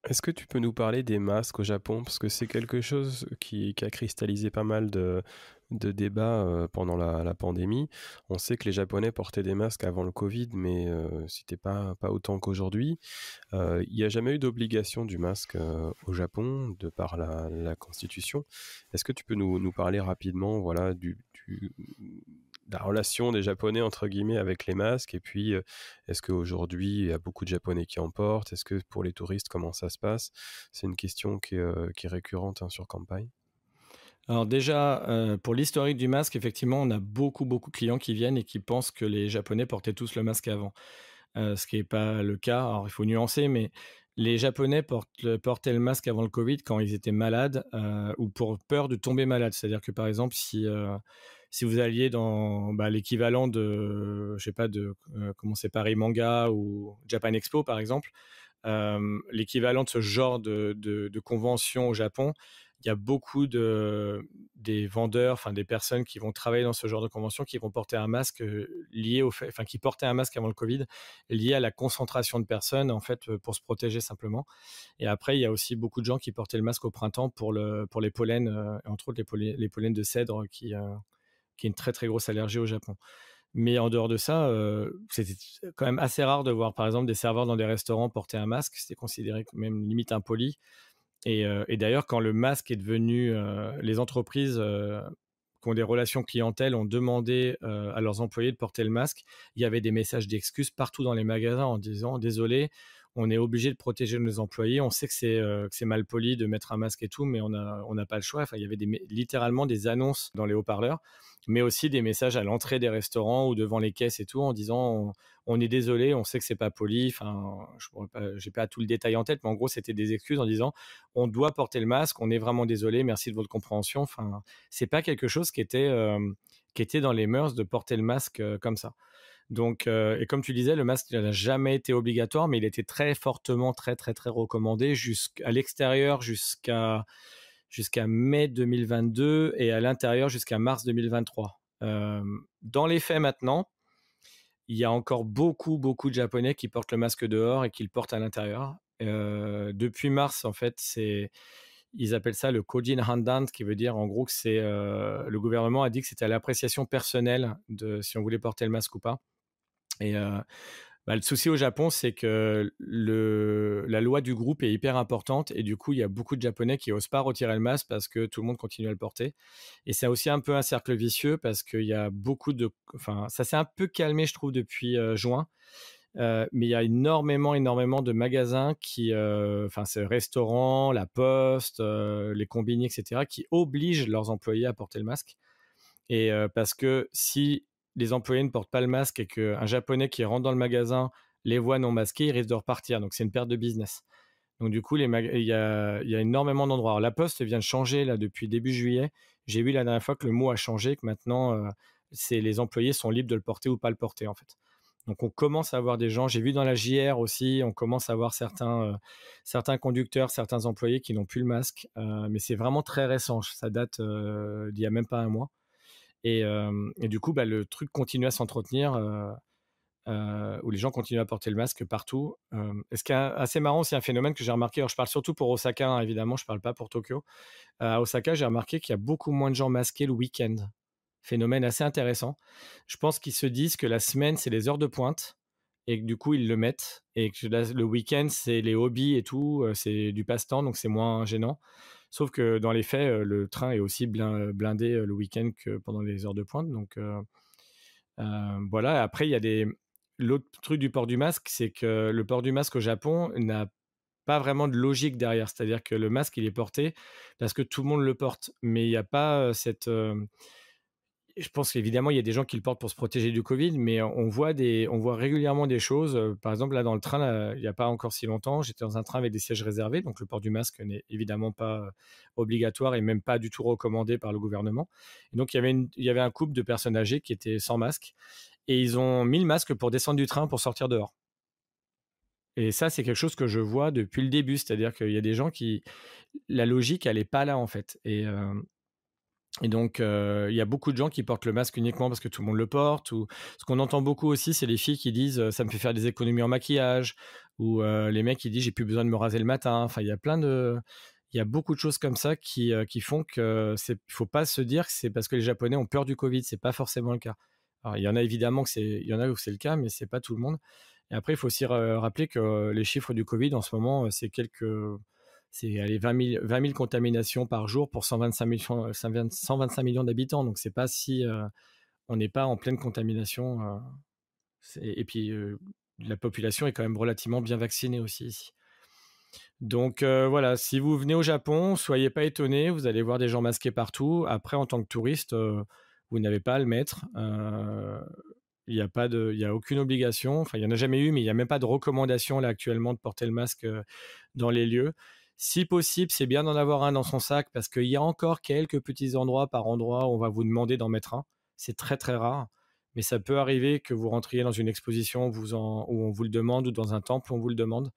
Est-ce que tu peux nous parler des masques au Japon? Parce que c'est quelque chose qui a cristallisé pas mal de débats pendant la pandémie. On sait que les Japonais portaient des masques avant le Covid, mais c'était pas autant qu'aujourd'hui. Il n'y a jamais eu d'obligation du masque au Japon, de par la Constitution. Est-ce que tu peux nous parler rapidement, voilà, de la relation des Japonais, entre guillemets, avec les masques? Et puis, est-ce qu'aujourd'hui, il y a beaucoup de Japonais qui en portent? Est-ce que pour les touristes, comment ça se passe? C'est une question qui est récurrente, hein, sur Kampai. Alors déjà, pour l'historique du masque, effectivement, on a beaucoup, beaucoup de clients qui viennent et qui pensent que les Japonais portaient tous le masque avant. Ce qui n'est pas le cas. Alors il faut nuancer, mais les Japonais portaient le masque avant le Covid quand ils étaient malades, ou pour peur de tomber malade. C'est-à-dire que, par exemple, si vous alliez dans, l'équivalent de, je sais pas, comment c'est, Paris Manga ou Japan Expo, par exemple, l'équivalent de ce genre de convention au Japon, il y a beaucoup des vendeurs, enfin des personnes qui vont travailler dans ce genre de convention, qui vont porter un masque lié au fait, enfin qui portaient un masque avant le Covid, lié à la concentration de personnes, en fait, pour se protéger simplement. Et après, il y a aussi beaucoup de gens qui portaient le masque au printemps pour les pollens, entre autres les pollens de cèdre qui est une très très grosse allergie au Japon. Mais en dehors de ça, c'était quand même assez rare de voir, par exemple, des serveurs dans des restaurants porter un masque. C'était considéré même limite impoli. Et d'ailleurs, quand le masque est devenu, les entreprises qui ont des relations clientèle ont demandé à leurs employés de porter le masque, il y avait des messages d'excuses partout dans les magasins en disant désolé, on est obligé de protéger nos employés, on sait que c'est mal poli de mettre un masque et tout, mais on n'a pas le choix. Enfin, il y avait littéralement des annonces dans les haut-parleurs, mais aussi des messages à l'entrée des restaurants ou devant les caisses et tout en disant on est désolé, on sait que c'est pas poli. Enfin, j'ai pas tout le détail en tête, mais en gros, c'était des excuses en disant on doit porter le masque, on est vraiment désolé, merci de votre compréhension. Enfin, c'est pas quelque chose qui était dans les mœurs de porter le masque comme ça. Donc, et comme tu disais, le masque n'a jamais été obligatoire, mais il était très fortement, très, très, très recommandé jusqu'à l'extérieur, jusqu'à mai 2022 et à l'intérieur jusqu'à mars 2023. Dans les faits maintenant, il y a encore beaucoup, beaucoup de Japonais qui portent le masque dehors et qui le portent à l'intérieur. Depuis mars, en fait, ils appellent ça le Kojin Handan, qui veut dire en gros que le gouvernement a dit que c'était à l'appréciation personnelle de si on voulait porter le masque ou pas. Et le souci au Japon, c'est que la loi du groupe est hyper importante et du coup, il y a beaucoup de Japonais qui n'osent pas retirer le masque parce que tout le monde continue à le porter. Et c'est aussi un peu un cercle vicieux parce qu'il y a beaucoup de... Enfin, ça s'est un peu calmé, je trouve, depuis juin. Mais il y a énormément, énormément de magasins enfin, c'est restaurants, la poste, les combini, etc., qui obligent leurs employés à porter le masque. Et parce que si les employés ne portent pas le masque et qu'un Japonais qui rentre dans le magasin les voit non masqués, il risque de repartir. Donc, c'est une perte de business. Donc, du coup, il y a énormément d'endroits. Alors, la Poste vient de changer là, depuis début juillet. J'ai vu la dernière fois que le mot a changé, que maintenant, les employés sont libres de le porter ou pas le porter, en fait. Donc, on commence à avoir des gens. J'ai vu dans la JR aussi, on commence à avoir certains conducteurs, certains employés qui n'ont plus le masque. Mais c'est vraiment très récent. Ça date d'il n'y a même pas un mois. Et du coup, le truc continue à s'entretenir, où les gens continuent à porter le masque partout. Et ce qui est assez marrant, c'est un phénomène que j'ai remarqué. Alors, je parle surtout pour Osaka, hein, évidemment, je ne parle pas pour Tokyo. À Osaka, j'ai remarqué qu'il y a beaucoup moins de gens masqués le week-end. Phénomène assez intéressant. Je pense qu'ils se disent que la semaine, c'est les heures de pointe et que du coup, ils le mettent. Et que le week-end, c'est les hobbies et tout, c'est du passe-temps, donc c'est moins gênant. Sauf que dans les faits, le train est aussi blindé le week-end que pendant les heures de pointe. Donc voilà. Après, il y a l'autre truc du port du masque, c'est que le port du masque au Japon n'a pas vraiment de logique derrière. C'est-à-dire que le masque, il est porté parce que tout le monde le porte. Mais il n'y a pas je pense qu'évidemment, il y a des gens qui le portent pour se protéger du Covid, mais on voit régulièrement des choses. Par exemple, là, dans le train, là, il n'y a pas encore si longtemps, j'étais dans un train avec des sièges réservés, donc le port du masque n'est évidemment pas obligatoire et même pas du tout recommandé par le gouvernement. Et donc, il y avait un couple de personnes âgées qui étaient sans masque et ils ont mis le masque pour descendre du train pour sortir dehors. Et ça, c'est quelque chose que je vois depuis le début, c'est-à-dire qu'il y a des gens qui... La logique, elle n'est pas là, en fait. Et donc, il y a beaucoup de gens qui portent le masque uniquement parce que tout le monde le porte. Ou ce qu'on entend beaucoup aussi, c'est les filles qui disent ça me fait faire des économies en maquillage. Ou les mecs qui disent j'ai plus besoin de me raser le matin. Enfin, il y a beaucoup de choses comme ça qui font que faut pas se dire que c'est parce que les Japonais ont peur du Covid. C'est pas forcément le cas. Alors, il y en a évidemment il y en a où c'est le cas, mais c'est pas tout le monde. Et après, il faut aussi rappeler que les chiffres du Covid en ce moment, c'est 20 000 contaminations par jour pour 125 millions d'habitants. Donc, c'est pas si on n'est pas en pleine contamination. Et puis, la population est quand même relativement bien vaccinée aussi ici. Donc, voilà, si vous venez au Japon, soyez pas étonnés. Vous allez voir des gens masqués partout. Après, en tant que touriste, vous n'avez pas à le mettre. Il n'y a aucune obligation. Enfin, il n'y en a jamais eu, mais il n'y a même pas de recommandation là actuellement de porter le masque dans les lieux. Si possible, c'est bien d'en avoir un dans son sac parce qu'il y a encore quelques petits endroits par endroit où on va vous demander d'en mettre un. C'est très très rare, mais ça peut arriver que vous rentriez dans une exposition où on vous le demande ou dans un temple où on vous le demande.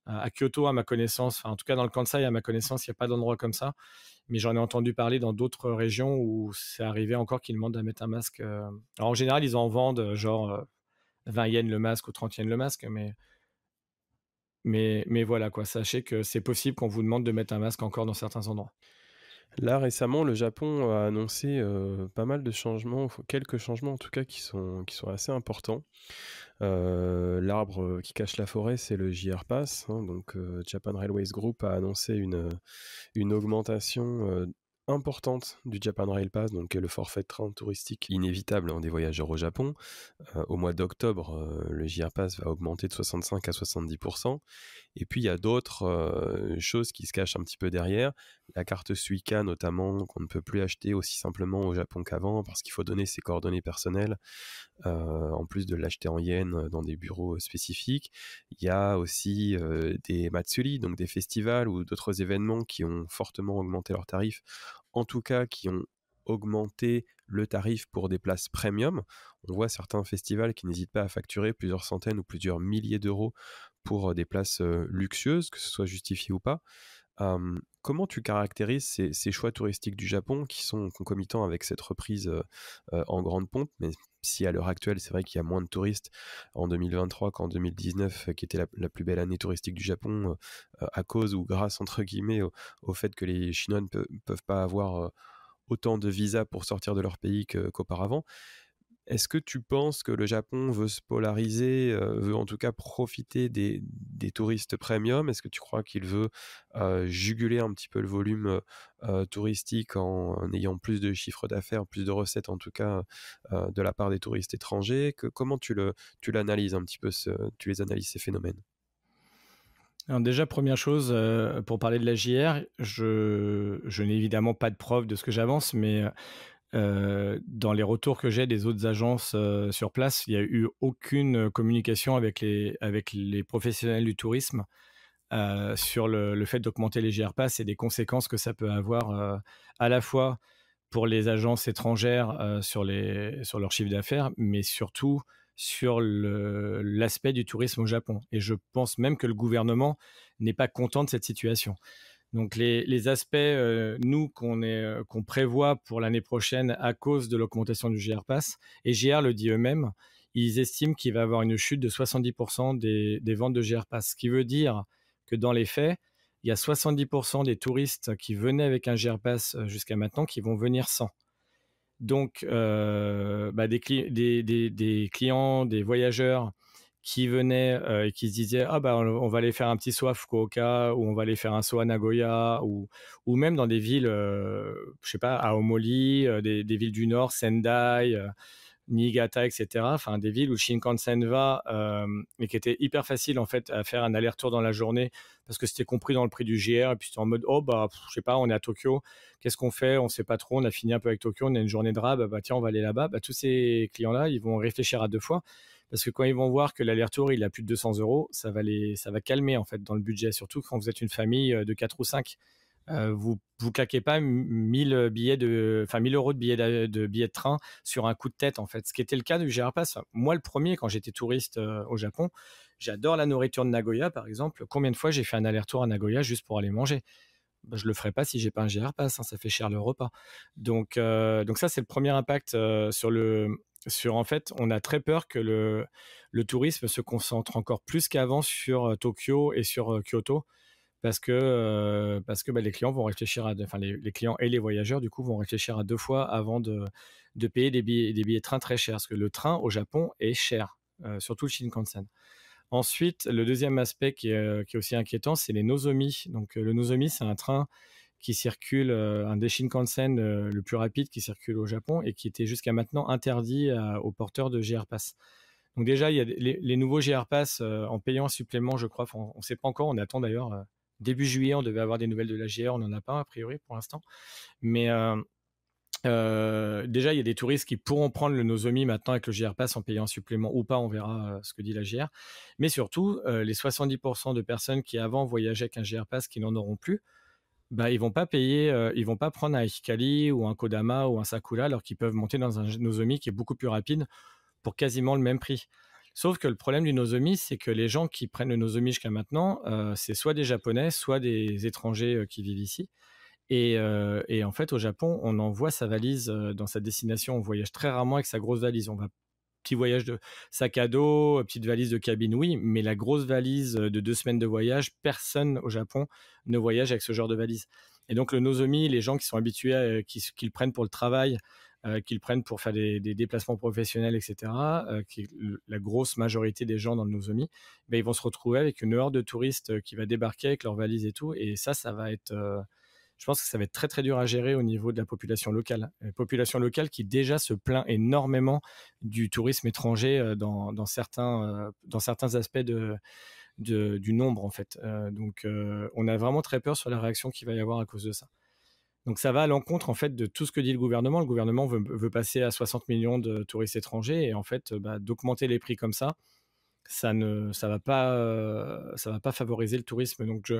À Kyoto, à ma connaissance, enfin, en tout cas dans le Kansai, à ma connaissance, il n'y a pas d'endroit comme ça. Mais j'en ai entendu parler dans d'autres régions où c'est arrivé encore qu'ils demandent à mettre un masque. Alors en général, ils en vendent genre 20 yens le masque ou 30 yens le masque, mais voilà quoi. Sachez que c'est possible qu'on vous demande de mettre un masque encore dans certains endroits. Là, récemment, le Japon a annoncé, pas mal de changements, quelques changements en tout cas qui sont assez importants. L'arbre, qui cache la forêt, c'est le JR Pass, hein, donc Japan Railways Group a annoncé une augmentation, importante du Japan Rail Pass, donc qui est le forfait de train touristique inévitable, hein, des voyageurs au Japon. Au mois d'octobre, le JR Pass va augmenter de 65 à 70. Et puis il y a d'autres choses qui se cachent un petit peu derrière. La carte Suica notamment, qu'on ne peut plus acheter aussi simplement au Japon qu'avant parce qu'il faut donner ses coordonnées personnelles, en plus de l'acheter en yens dans des bureaux spécifiques. Il y a aussi des matsuri, donc des festivals ou d'autres événements qui ont fortement augmenté leurs tarifs, en tout cas qui ont augmenté le tarif pour des places premium. On voit certains festivals qui n'hésitent pas à facturer plusieurs centaines ou plusieurs milliers d'euros pour des places luxueuses, que ce soit justifié ou pas. Comment tu caractérises ces choix touristiques du Japon qui sont concomitants avec cette reprise en grande pompe, mais si à l'heure actuelle, c'est vrai qu'il y a moins de touristes en 2023 qu'en 2019, qui était la plus belle année touristique du Japon, à cause ou grâce, entre guillemets, au fait que les Chinois ne peuvent pas avoir autant de visas pour sortir de leur pays qu'auparavant. Est-ce que tu penses que le Japon veut se polariser, veut en tout cas profiter des touristes premium? Est-ce que tu crois qu'il veut juguler un petit peu le volume touristique en ayant plus de chiffre d'affaires, plus de recettes en tout cas de la part des touristes étrangers? Comment tu l'analyses un petit peu, tu les analyses ces phénomènes? Alors déjà, première chose, pour parler de la JR, je n'ai évidemment pas de preuve de ce que j'avance, mais dans les retours que j'ai des autres agences, sur place, il y a eu aucune communication avec les professionnels du tourisme, sur le fait d'augmenter les JR Pass et des conséquences que ça peut avoir, à la fois pour les agences étrangères, sur leur chiffre d'affaires, mais surtout sur l'aspect du tourisme au Japon. Et je pense même que le gouvernement n'est pas content de cette situation. Donc les aspects, nous, qu'on prévoit pour l'année prochaine à cause de l'augmentation du JR Pass, et JR le dit eux-mêmes, ils estiment qu'il va y avoir une chute de 70% des ventes de JR Pass. Ce qui veut dire que dans les faits, il y a 70% des touristes qui venaient avec un JR Pass jusqu'à maintenant qui vont venir sans. Donc, bah, des clients, des voyageurs qui venaient et qui se disaient ah bah on va aller faire un petit saut à Fukuoka ou on va aller faire un saut à Nagoya ou même dans des villes, je sais pas, à Aomori, des villes du Nord, Sendai, Niigata, etc. Enfin, des villes où le Shinkansen va, et qui était hyper facile en fait à faire un aller-retour dans la journée parce que c'était compris dans le prix du GR. Et puis c'était en mode, oh bah, je sais pas, on est à Tokyo, qu'est-ce qu'on fait? On sait pas trop, on a fini un peu avec Tokyo, on a une journée de rab, bah tiens, on va aller là-bas. Bah, tous ces clients-là, ils vont réfléchir à deux fois parce que quand ils vont voir que l'aller-retour il a plus de 200 euros, ça va calmer en fait dans le budget, surtout quand vous êtes une famille de 4 ou 5. Vous claquez pas 1000 billets enfin 1000 euros de billets de train sur un coup de tête en fait. Ce qui était le cas du JR Pass. Enfin, moi le premier quand j'étais touriste au Japon, j'adore la nourriture de Nagoya par exemple. Combien de fois j'ai fait un aller-retour à Nagoya juste pour aller manger? Bah, je le ferai pas si j'ai pas un JR Pass, hein, ça fait cher le repas. Donc ça c'est le premier impact sur en fait, on a très peur que le tourisme se concentre encore plus qu'avant sur Tokyo et sur Kyoto parce que bah, les clients vont réfléchir enfin les clients et les voyageurs du coup vont réfléchir à deux fois avant de payer des billets de train très chers parce que le train au Japon est cher, surtout le Shinkansen. Ensuite, le deuxième aspect qui est aussi inquiétant, c'est les Nozomi. Donc le Nozomi, c'est un train qui circule, un des Shinkansen le plus rapide qui circule au Japon et qui était jusqu'à maintenant interdit aux porteurs de JR Pass. Donc déjà, il y a les nouveaux JR Pass en payant un supplément, je crois. Enfin, on ne sait pas encore, on attend d'ailleurs. Début juillet, on devait avoir des nouvelles de la GR, on n'en a pas a priori pour l'instant. Mais déjà, il y a des touristes qui pourront prendre le Nozomi maintenant avec le JR Pass en payant un supplément ou pas, on verra ce que dit la GR. Mais surtout, les 70% de personnes qui avant voyageaient avec un GR Pass qui n'en auront plus, bah, ils vont pas payer, ils vont pas prendre un Hikari ou un Kodama ou un Sakura alors qu'ils peuvent monter dans un Nozomi qui est beaucoup plus rapide pour quasiment le même prix. Sauf que le problème du Nozomi, c'est que les gens qui prennent le Nozomi jusqu'à maintenant, c'est soit des Japonais, soit des étrangers qui vivent ici. Et en fait, au Japon, on envoie sa valise dans sa destination. On voyage très rarement avec sa grosse valise. On va petit voyage de sac à dos, petite valise de cabine, oui, mais la grosse valise de 2 semaines de voyage, personne au Japon ne voyage avec ce genre de valise. Et donc le Nozomi, les gens qui sont habitués, qui le prennent pour le travail, qui le prennent pour faire des déplacements professionnels, etc., qui est la grosse majorité des gens dans le Nozomi, ben, ils vont se retrouver avec une horde de touristes qui va débarquer avec leurs valises et tout. Et ça va être... je pense que ça va être très très dur à gérer au niveau de la population locale. La population locale qui déjà se plaint énormément du tourisme étranger dans certains aspects du nombre, en fait. Donc on a vraiment très peur sur la réaction qu'il va y avoir à cause de ça. Donc ça va à l'encontre en fait de tout ce que dit le gouvernement. Le gouvernement veut passer à 60 millions de touristes étrangers et en fait d'augmenter les prix comme ça va pas favoriser le tourisme. Donc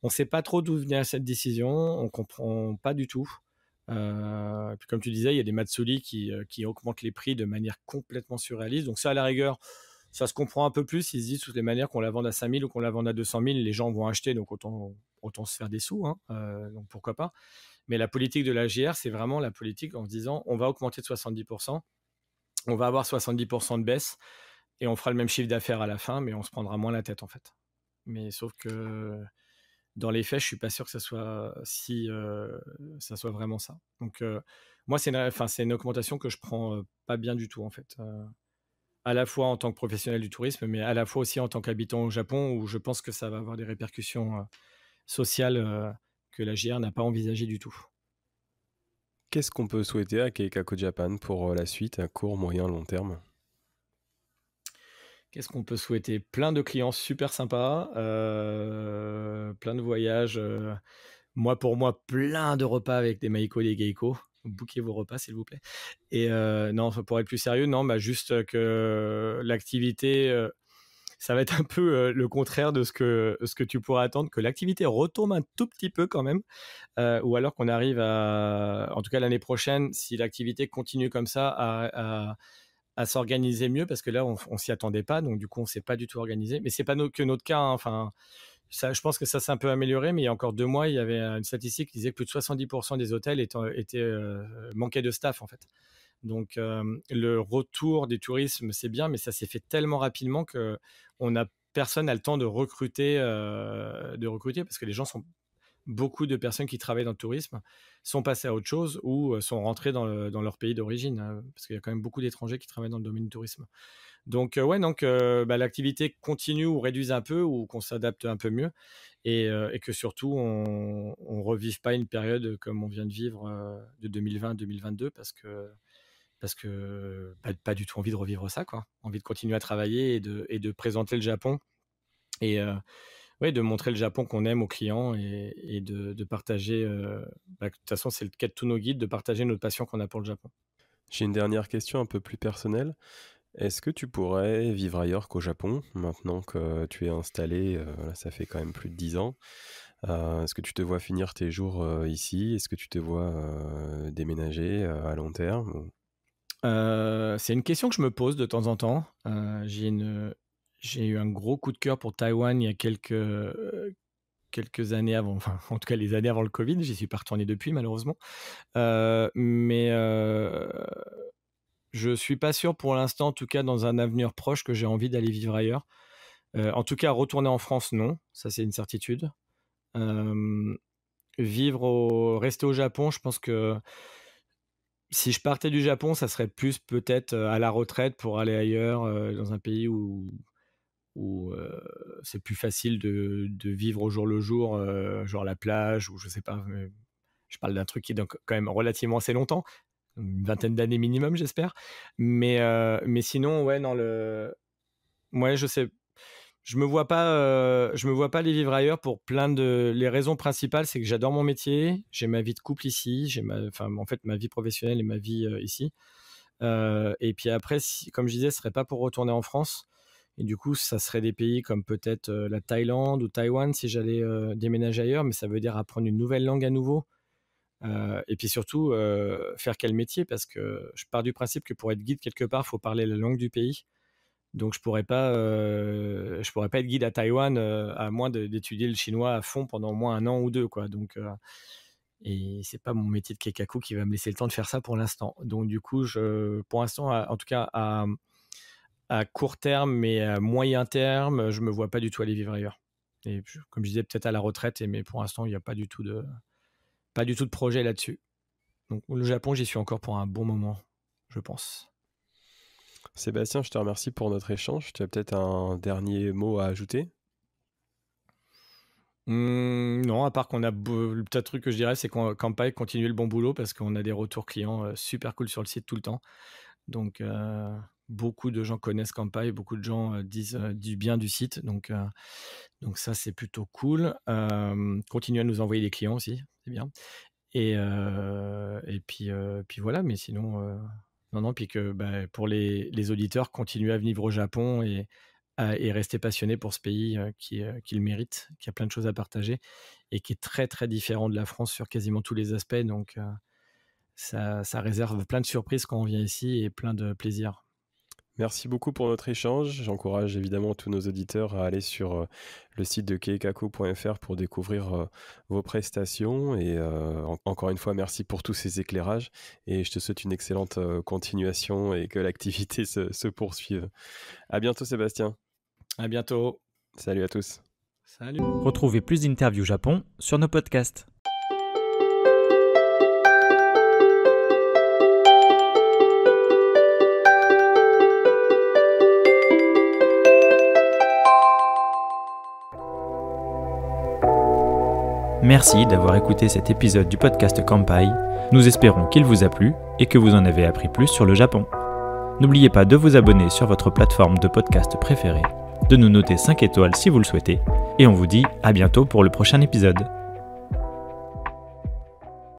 on ne sait pas trop d'où venait cette décision, on comprend pas du tout. Puis comme tu disais, il y a des Matsuri qui augmentent les prix de manière complètement surréaliste. Donc ça, à la rigueur, ça se comprend un peu plus. Ils se disent de toutes les manières qu'on la vende à 5 000 ou qu'on la vende à 200 000, les gens vont acheter, donc autant se faire des sous, hein. Donc pourquoi pas. Mais la politique de la GR, c'est vraiment la politique en se disant on va augmenter de 70%, on va avoir 70% de baisse et on fera le même chiffre d'affaires à la fin, mais on se prendra moins la tête en fait. Mais sauf que dans les faits, je suis pas sûr que ça soit ça soit vraiment ça. Donc moi, c'est une augmentation que je prends pas bien du tout en fait. À la fois en tant que professionnel du tourisme, mais à la fois aussi en tant qu'habitant au Japon, où je pense que ça va avoir des répercussions sociales que la JR n'a pas envisagées du tout. Qu'est-ce qu'on peut souhaiter à Keikaku Japan pour la suite, à court, moyen, long terme? Qu'est-ce qu'on peut souhaiter? Plein de clients super sympas, plein de voyages, mois pour mois, plein de repas avec des Maiko et des Geiko. Bookez vos repas, s'il vous plaît. Et non, pour être plus sérieux, non, juste que l'activité, ça va être un peu le contraire de ce que tu pourrais attendre, que l'activité retombe un tout petit peu quand même, ou alors qu'on arrive en tout cas l'année prochaine, si l'activité continue comme ça, à s'organiser mieux, parce que là, on s'y attendait pas, donc du coup, on s'est pas du tout organisé. Mais c'est pas que notre cas, hein. Enfin, ça, je pense que ça s'est un peu amélioré, mais il y a encore 2 mois, il y avait une statistique qui disait que plus de 70% des hôtels manquaient de staff, en fait. Donc, le retour des tourismes, c'est bien, mais ça s'est fait tellement rapidement que personne n'a le temps de recruter, parce que beaucoup de personnes qui travaillent dans le tourisme sont passées à autre chose ou sont rentrées dans leur pays d'origine, parce qu'il y a quand même beaucoup d'étrangers qui travaillent dans le domaine du tourisme. Donc, l'activité continue ou réduise un peu ou qu'on s'adapte un peu mieux et que surtout, on ne revive pas une période comme on vient de vivre de 2020 à 2022 parce que pas du tout envie de revivre ça, quoi. Envie de continuer à travailler et de présenter le Japon et de montrer le Japon qu'on aime aux clients et de partager. De toute façon, c'est le cas de tous nos guides, de partager notre passion qu'on a pour le Japon. J'ai une dernière question un peu plus personnelle. Est-ce que tu pourrais vivre ailleurs qu'au Japon, maintenant que tu es installé, là, ça fait quand même plus de 10 ans? Est-ce que tu te vois finir tes jours ici? Est-ce que tu te vois déménager à long terme? C'est une question que je me pose de temps en temps. J'ai eu un gros coup de cœur pour Taïwan il y a quelques années avant, enfin, en tout cas les années avant le Covid. J'y suis pas retourné depuis, malheureusement. Mais je suis pas sûr pour l'instant, en tout cas dans un avenir proche, que j'ai envie d'aller vivre ailleurs. En tout cas, retourner en France, non, ça c'est une certitude. Rester au Japon, je pense que si je partais du Japon, ça serait plus peut-être à la retraite pour aller ailleurs, dans un pays où c'est plus facile de vivre au jour le jour, genre la plage ou je sais pas. Mais je parle d'un truc qui est donc quand même relativement assez longtemps, une vingtaine d'années minimum, j'espère. Mais sinon, ouais, non, ouais, je sais. Je me vois pas aller vivre ailleurs pour les raisons principales, c'est que j'adore mon métier, j'ai ma vie de couple ici, en fait, ma vie professionnelle et ma vie ici. Et puis après, comme je disais, ce serait pas pour retourner en France. Et du coup, ça serait des pays comme peut-être la Thaïlande ou Taïwan si j'allais déménager ailleurs, mais ça veut dire apprendre une nouvelle langue à nouveau. Et puis surtout, faire quel métier? Parce que je pars du principe que pour être guide quelque part, il faut parler la langue du pays. Donc je pourrais pas être guide à Taïwan à moins d'étudier le chinois à fond pendant au moins 1 an ou 2, quoi. Donc et c'est pas mon métier de keikaku qui va me laisser le temps de faire ça pour l'instant. Donc du coup, pour l'instant, en tout cas à court terme, mais à moyen terme, je me vois pas du tout aller vivre ailleurs. Et comme je disais, peut-être à la retraite, mais pour l'instant, il n'y a pas du tout pas du tout de projet là-dessus. Donc le Japon, j'y suis encore pour un bon moment, je pense. Sébastien, je te remercie pour notre échange. Tu as peut-être un dernier mot à ajouter? Non, à part le petit truc que je dirais, c'est qu'on Kampai continue le bon boulot parce qu'on a des retours clients super cool sur le site tout le temps. Donc beaucoup de gens connaissent Kampai, beaucoup de gens disent du bien du site. Donc ça, c'est plutôt cool. Continuez à nous envoyer des clients aussi, c'est bien. Et puis voilà, mais sinon, non, puis que pour les auditeurs, continuez à vivre au Japon et rester passionnés pour ce pays qui le mérite, qui a plein de choses à partager et qui est très très différent de la France sur quasiment tous les aspects. Donc ça réserve plein de surprises quand on vient ici et plein de plaisir. Merci beaucoup pour notre échange. J'encourage évidemment tous nos auditeurs à aller sur le site de keikaku.fr pour découvrir vos prestations. Et encore une fois, merci pour tous ces éclairages. Et je te souhaite une excellente continuation et que l'activité se poursuive. À bientôt, Sébastien. À bientôt. Salut à tous. Salut. Retrouvez plus d'interviews Japon sur nos podcasts. Merci d'avoir écouté cet épisode du podcast Kampai. Nous espérons qu'il vous a plu et que vous en avez appris plus sur le Japon. N'oubliez pas de vous abonner sur votre plateforme de podcast préférée, de nous noter 5 étoiles si vous le souhaitez, et on vous dit à bientôt pour le prochain épisode.